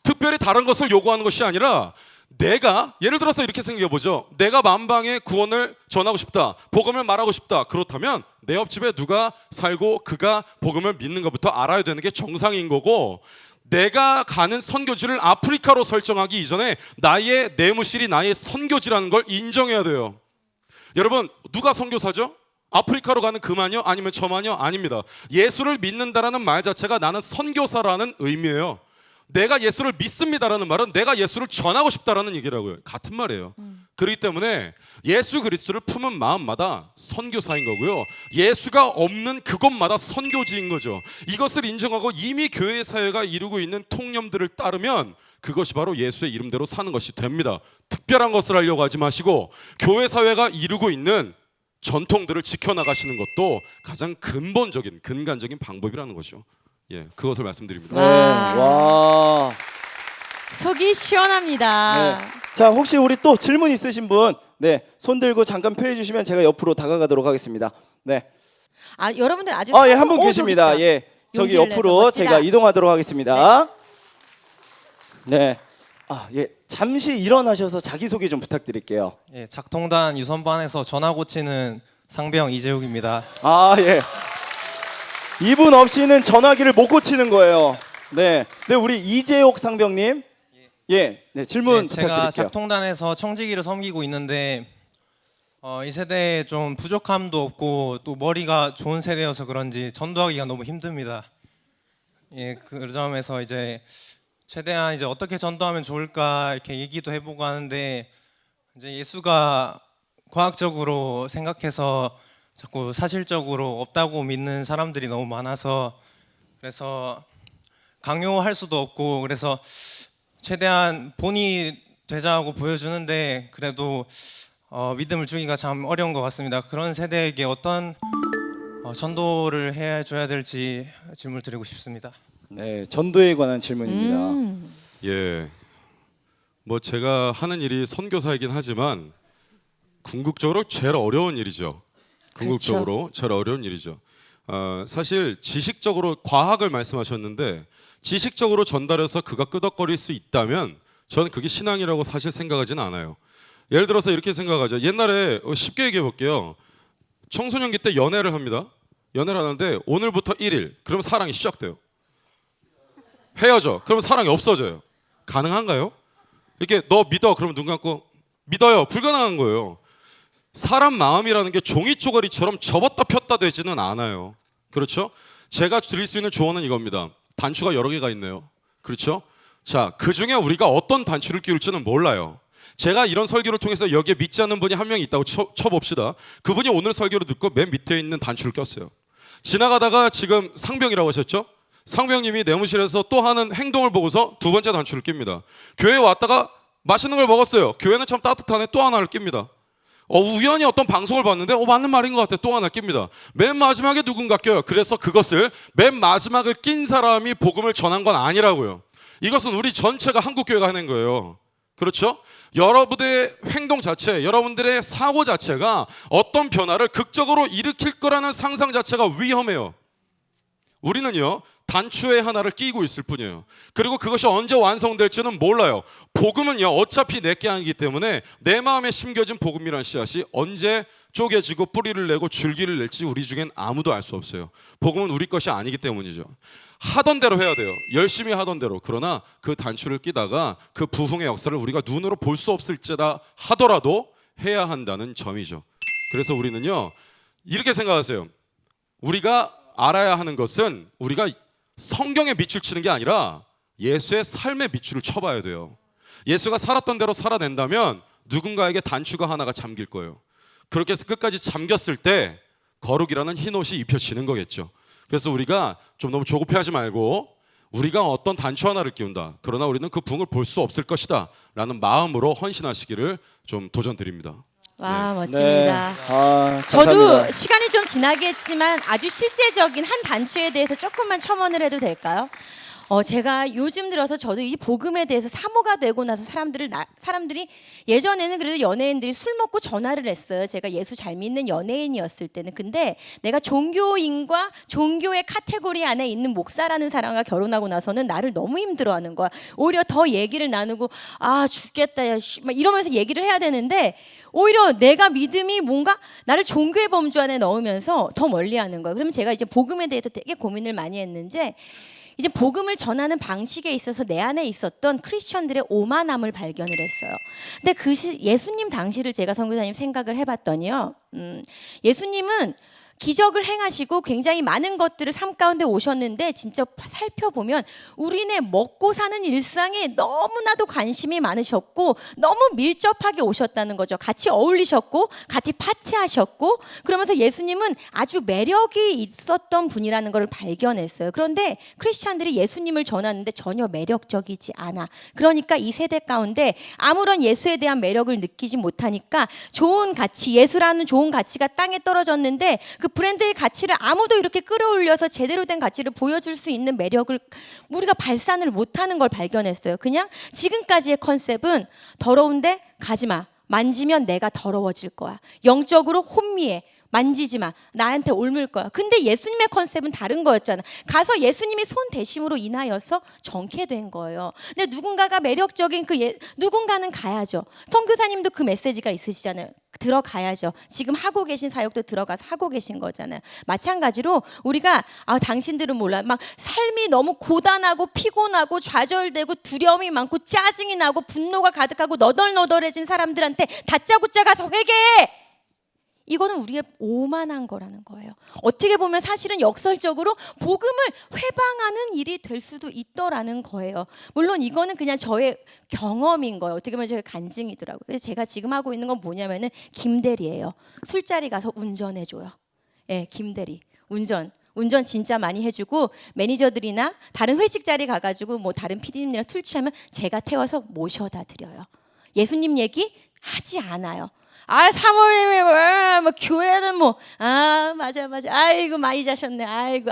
특별히 다른 것을 요구하는 것이 아니라 내가 예를 들어서 이렇게 생각해보죠. 내가 만방에 구원을 전하고 싶다. 복음을 말하고 싶다. 그렇다면 내 옆집에 누가 살고 그가 복음을 믿는 것부터 알아야 되는 게 정상인 거고 내가 가는 선교지를 아프리카로 설정하기 이전에 나의 내무실이 나의 선교지라는 걸 인정해야 돼요. 여러분 누가 선교사죠? 아프리카로 가는 그만요? 아니면 저만요? 아닙니다. 예수를 믿는다라는 말 자체가 나는 선교사라는 의미예요. 내가 예수를 믿습니다라는 말은 내가 예수를 전하고 싶다라는 얘기라고요. 같은 말이에요. 그렇기 때문에 예수 그리스도를 품은 마음마다 선교사인 거고요. 예수가 없는 그곳마다 선교지인 거죠. 이것을 인정하고 이미 교회 사회가 이루고 있는 통념들을 따르면 그것이 바로 예수의 이름대로 사는 것이 됩니다. 특별한 것을 하려고 하지 마시고 교회 사회가 이루고 있는 전통들을 지켜나가시는 것도 가장 근본적인 근간적인 방법이라는 거죠. 예, 그것을 말씀드립니다. 네. 와. 속이 시원합니다. 네. 자, 혹시 우리 또 질문 있으신 분, 네, 손 들고 잠깐 표해 주시면 제가 옆으로 다가가도록 하겠습니다. 네. 아, 여러분들 아주 예, 한 분 계십니다. 저기 예, 저기 용기를 옆으로 내서 멋지다. 제가 이동하도록 하겠습니다. 네. 예, 잠시 일어나셔서 자기 소개 좀 부탁드릴게요. 예, 작통단 유선반에서 전화 고치는 상병 이재욱입니다. 예. 이분 없이는 전화기를 못 고치는 거예요. 네, 우리 이재옥 상병님, 네, 질문 제가 부탁드릴게요. 작통단에서 청지기를 섬기고 있는데 이 세대에 좀 부족함도 없고 또 머리가 좋은 세대여서 그런지 전도하기가 너무 힘듭니다. 예, 그 점에서 이제 최대한 이제 어떻게 전도하면 좋을까 이렇게 얘기도 해보고 하는데 이제 예수가 과학적으로 생각해서 자꾸 사실적으로 없다고 믿는 사람들이 너무 많아서 그래서 강요할 수도 없고 그래서 최대한 본이 되자고 보여주는데 그래도 믿음을 주기가 참 어려운 것 같습니다. 그런 세대에게 어떤 전도를 해줘야 될지 질문을 드리고 싶습니다. 네, 전도에 관한 질문입니다. 예, 뭐 제가 하는 일이 선교사이긴 하지만 궁극적으로 제일 어려운 일이죠. 궁극적으로 제일 어려운 일이죠. 사실 지식적으로 과학을 말씀하셨는데 지식적으로 전달해서 그가 끄덕거릴 수 있다면 저는 그게 신앙이라고 사실 생각하지는 않아요. 예를 들어서 이렇게 생각하죠. 옛날에 쉽게 얘기해 볼게요. 청소년기 때 연애를 합니다. 연애를 하는데 오늘부터 1일 그러면 사랑이 시작돼요. 헤어져. 그러면 사랑이 없어져요. 가능한가요? 이렇게 너 믿어. 그러면 눈 감고 믿어요. 불가능한 거예요. 사람 마음이라는 게 종이 쪼가리처럼 접었다 폈다 되지는 않아요. 그렇죠? 제가 드릴 수 있는 조언은 이겁니다. 단추가 여러 개가 있네요. 그렇죠? 자, 그중에 우리가 어떤 단추를 끼울지는 몰라요. 제가 이런 설교를 통해서 여기에 믿지 않는 분이 한 명 있다고 쳐봅시다. 그분이 오늘 설교를 듣고 맨 밑에 있는 단추를 꼈어요. 지나가다가 지금 상병이라고 하셨죠? 상병님이 내무실에서 또 하는 행동을 보고서 두 번째 단추를 낍니다. 교회에 왔다가 맛있는 걸 먹었어요. 교회는 참 따뜻하네. 또 하나를 낍니다. 우연히 어떤 방송을 봤는데 맞는 말인 것 같아. 또 하나 낍니다. 맨 마지막에 누군가 껴요. 그래서 그것을 맨 마지막을 낀 사람이 복음을 전한 건 아니라고요. 이것은 우리 전체가 한국교회가 해낸 거예요. 그렇죠? 여러분들의 행동 자체, 여러분들의 사고 자체가 어떤 변화를 극적으로 일으킬 거라는 상상 자체가 위험해요. 우리는요, 단추의 하나를 끼고 있을 뿐이에요. 그리고 그것이 언제 완성될지는 몰라요. 복음은요, 어차피 내게 아니기 때문에 내 마음에 심겨진 복음이라는 씨앗이 언제 쪼개지고 뿌리를 내고 줄기를 낼지 우리 중엔 아무도 알 수 없어요. 복음은 우리 것이 아니기 때문이죠. 하던 대로 해야 돼요. 열심히 하던 대로. 그러나 그 단추를 끼다가 그 부흥의 역사를 우리가 눈으로 볼 수 없을지다 하더라도 해야 한다는 점이죠. 그래서 우리는요, 이렇게 생각하세요. 우리가 알아야 하는 것은 우리가 성경에 밑줄 치는 게 아니라 예수의 삶의 밑줄을 쳐봐야 돼요. 예수가 살았던 대로 살아낸다면 누군가에게 단추가 하나가 잠길 거예요. 그렇게 해서 끝까지 잠겼을 때 거룩이라는 흰 옷이 입혀지는 거겠죠. 그래서 우리가 좀 너무 조급해하지 말고 우리가 어떤 단추 하나를 끼운다. 그러나 우리는 그 부흥을 볼 수 없을 것이다 라는 마음으로 헌신하시기를 좀 도전드립니다. 와, 멋집니다. 네. 저도 감사합니다. 시간이 좀 지나겠지만 아주 실제적인 한 단추에 대해서 조금만 첨언을 해도 될까요? 제가 요즘 들어서 저도 이 복음에 대해서 사모가 되고 나서 사람들이 예전에는 그래도 연예인들이 술 먹고 전화를 했어요. 제가 예수 잘 믿는 연예인이었을 때는. 근데 내가 종교인과 종교의 카테고리 안에 있는 목사라는 사람과 결혼하고 나서는 나를 너무 힘들어하는 거야. 오히려 더 얘기를 나누고 죽겠다 야, 막 이러면서 얘기를 해야 되는데 오히려 내가 믿음이 뭔가 나를 종교의 범주 안에 넣으면서 더 멀리하는 거야. 그러면 제가 이제 복음에 대해서 되게 고민을 많이 했는데 이제 복음을 전하는 방식에 있어서 내 안에 있었던 크리스천들의 오만함을 발견을 했어요. 근데 그 예수님 당시를 제가 선교사님 생각을 해봤더니요. 예수님은 기적을 행하시고 굉장히 많은 것들을 삶 가운데 오셨는데 진짜 살펴보면 우리네 먹고 사는 일상에 너무나도 관심이 많으셨고 너무 밀접하게 오셨다는 거죠. 같이 어울리셨고 같이 파티하셨고 그러면서 예수님은 아주 매력이 있었던 분이라는 것을 발견했어요. 그런데 크리스찬들이 예수님을 전하는데 전혀 매력적이지 않아. 그러니까 이 세대 가운데 아무런 예수에 대한 매력을 느끼지 못하니까 좋은 가치, 예수라는 좋은 가치가 땅에 떨어졌는데 그 브랜드의 가치를 아무도 이렇게 끌어올려서 제대로 된 가치를 보여줄 수 있는 매력을 우리가 발산을 못하는 걸 발견했어요. 그냥 지금까지의 컨셉은 더러운데 가지마. 만지면 내가 더러워질 거야. 영적으로 혼미해. 만지지 마. 나한테 옮을 거야. 근데 예수님의 컨셉은 다른 거였잖아. 가서 예수님이 손 대심으로 인하여서 정케된 거예요. 근데 누군가가 매력적인 누군가는 가야죠. 선교사님도 그 메시지가 있으시잖아요. 들어가야죠. 지금 하고 계신 사역도 들어가서 하고 계신 거잖아요. 마찬가지로 우리가 당신들은 몰라. 막 삶이 너무 고단하고 피곤하고 좌절되고 두려움이 많고 짜증이 나고 분노가 가득하고 너덜너덜해진 사람들한테 다짜고짜 가서 회개해. 이거는 우리의 오만한 거라는 거예요. 어떻게 보면 사실은 역설적으로 복음을 회방하는 일이 될 수도 있더라는 거예요. 물론 이거는 그냥 저의 경험인 거예요. 어떻게 보면 저의 간증이더라고요. 그래서 제가 지금 하고 있는 건 뭐냐면은 김대리예요. 술자리 가서 운전해줘요. 예, 김대리. 운전 진짜 많이 해주고 매니저들이나 다른 회식 자리 가가지고 뭐 다른 PD님이랑 술 취하면 제가 태워서 모셔다 드려요. 예수님 얘기 하지 않아요. 사모님이 뭐 교회는 맞아. 아이고 많이 자셨네. 아이고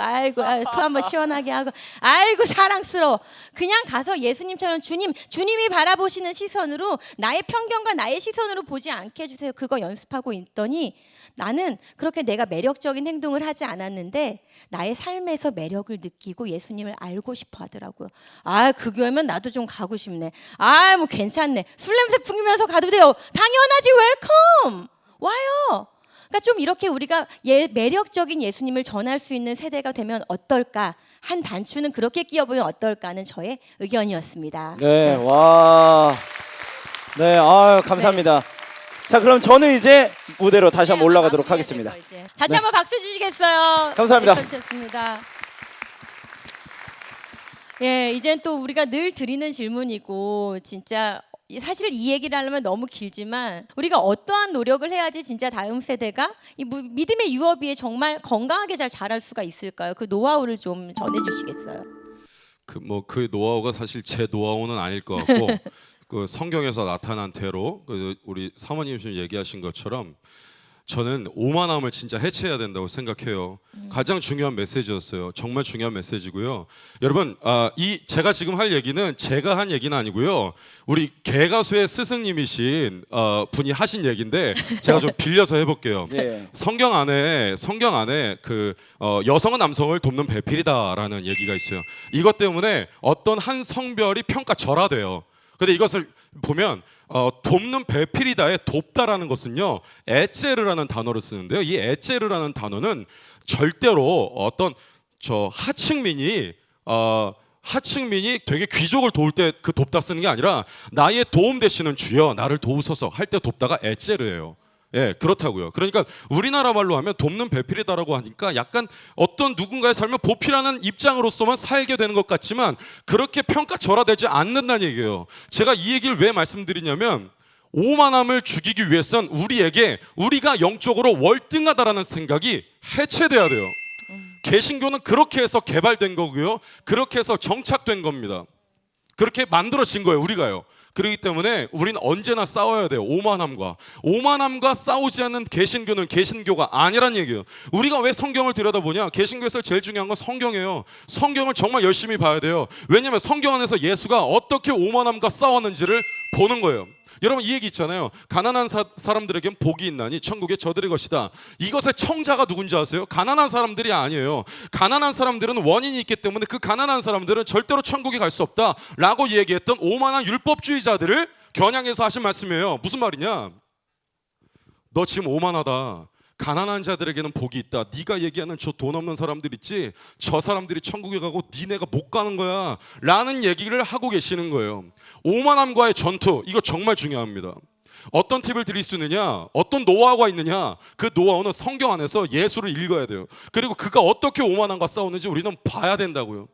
토 한번 시원하게 하고 아이고 사랑스러워. 그냥 가서 예수님처럼 주님이 바라보시는 시선으로 나의 편견과 나의 시선으로 보지 않게 해주세요. 그거 연습하고 있더니 나는 그렇게 내가 매력적인 행동을 하지 않았는데 나의 삶에서 매력을 느끼고 예수님을 알고 싶어 하더라고요. 그 교회면 나도 좀 가고 싶네. 뭐 괜찮네. 술 냄새 풍기면서 가도 돼요. 당연하지. 웰컴. 와요. 그러니까 좀 이렇게 우리가 매력적인 예수님을 전할 수 있는 세대가 되면 어떨까? 한 단추는 그렇게 끼워보면 어떨까 하는 저의 의견이었습니다. 네, 와. 네, 감사합니다. 자, 그럼 저는 이제 무대로 다시 한번 올라가도록 하겠습니다. 다시 한번 박수 주시겠어요? 감사합니다. 주셨습니다. 예, 이젠 또 우리가 늘 드리는 질문이고 진짜 사실 이 얘기를 하려면 너무 길지만 우리가 어떠한 노력을 해야지 진짜 다음 세대가 이 믿음의 유업위에 정말 건강하게 잘 자랄 수가 있을까요? 그 노하우를 좀 전해주시겠어요? 그 노하우가 사실 제 노하우는 아닐 것 같고 그 성경에서 나타난 대로 우리 사모님 지금 얘기하신 것처럼 저는 오만함을 진짜 해체해야 된다고 생각해요. 가장 중요한 메시지였어요. 정말 중요한 메시지고요. 여러분, 제가 지금 할 얘기는 제가 한 얘기는 아니고요. 우리 개가수의 스승님이신 분이 하신 얘기인데 제가 좀 빌려서 해볼게요. 네. 성경 안에 그 여성은 남성을 돕는 배필이다라는 얘기가 있어요. 이것 때문에 어떤 한 성별이 평가절하돼요. 근데 이것을 보면 돕는 배필이다의 돕다라는 것은요 에체르라는 단어를 쓰는데요. 이 에체르라는 단어는 절대로 어떤 하층민이 되게 귀족을 도울 때 그 돕다 쓰는 게 아니라 나의 도움 되시는 주여 나를 도우소서 할 때 돕다가 에체르예요. 예, 그렇다고요. 그러니까 우리나라 말로 하면 돕는 배필이다라고 하니까 약간 어떤 누군가의 삶을 보필하는 입장으로서만 살게 되는 것 같지만 그렇게 평가절하되지 않는다는 얘기예요. 제가 이 얘기를 왜 말씀드리냐면 오만함을 죽이기 위해선 우리가 영적으로 월등하다라는 생각이 해체돼야 돼요. 개신교는 그렇게 해서 개발된 거고요. 그렇게 해서 정착된 겁니다. 그렇게 만들어진 거예요, 우리가요. 그렇기 때문에 우리는 언제나 싸워야 돼요. 오만함과 싸우지 않는 개신교는 개신교가 아니란 얘기예요. 우리가 왜 성경을 들여다보냐? 개신교에서 제일 중요한 건 성경이에요. 성경을 정말 열심히 봐야 돼요. 왜냐하면 성경 안에서 예수가 어떻게 오만함과 싸웠는지를 보는 거예요. 여러분 이 얘기 있잖아요. 가난한 사람들에겐 복이 있나니 천국의 저들의 것이다. 이것의 청자가 누군지 아세요? 가난한 사람들이 아니에요. 가난한 사람들은 원인이 있기 때문에 그 가난한 사람들은 절대로 천국에 갈 수 없다라고 얘기했던 오만한 율법주의자들을 겨냥해서 하신 말씀이에요. 무슨 말이냐? 너 지금 오만하다. 가난한 자들에게는 복이 있다. 네가 얘기하는 저 돈 없는 사람들 있지? 저 사람들이 천국에 가고 니네가 못 가는 거야 라는 얘기를 하고 계시는 거예요. 오만함과의 전투, 이거 정말 중요합니다. 어떤 팁을 드릴 수 있느냐? 어떤 노하우가 있느냐? 그 노하우는 성경 안에서 예수를 읽어야 돼요. 그리고 그가 어떻게 오만함과 싸우는지 우리는 봐야 된다고요.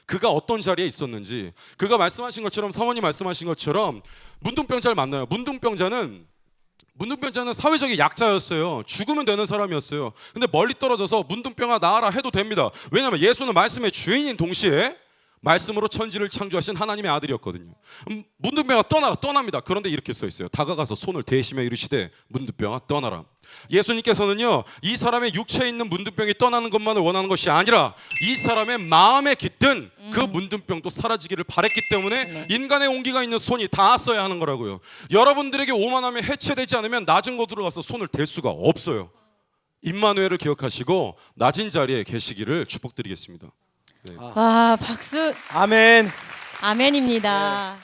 그가 어떤 자리에 있었는지. 그가 말씀하신 것처럼, 사모님 말씀하신 것처럼 문둥병자를 만나요. 문둥병자는 사회적인 약자였어요. 죽으면 되는 사람이었어요. 근데 멀리 떨어져서 문둥병아 나아라 해도 됩니다. 왜냐하면 예수는 말씀의 주인인 동시에 말씀으로 천지를 창조하신 하나님의 아들이었거든요. 문둥병아 떠납니다. 그런데 이렇게 써 있어요. 다가가서 손을 대시며 이르시되 문둥병아 떠나라. 예수님께서는요, 이 사람의 육체에 있는 문둥병이 떠나는 것만을 원하는 것이 아니라 이 사람의 마음에 깃든 그 문둥병도 사라지기를 바랬기 때문에 인간의 온기가 있는 손이 닿았어야 하는 거라고요. 여러분들에게 오만함이 해체되지 않으면 낮은 곳으로 가서 손을 댈 수가 없어요. 임마누엘을 기억하시고 낮은 자리에 계시기를 축복드리겠습니다. 와, 박수. 아멘. 아멘입니다.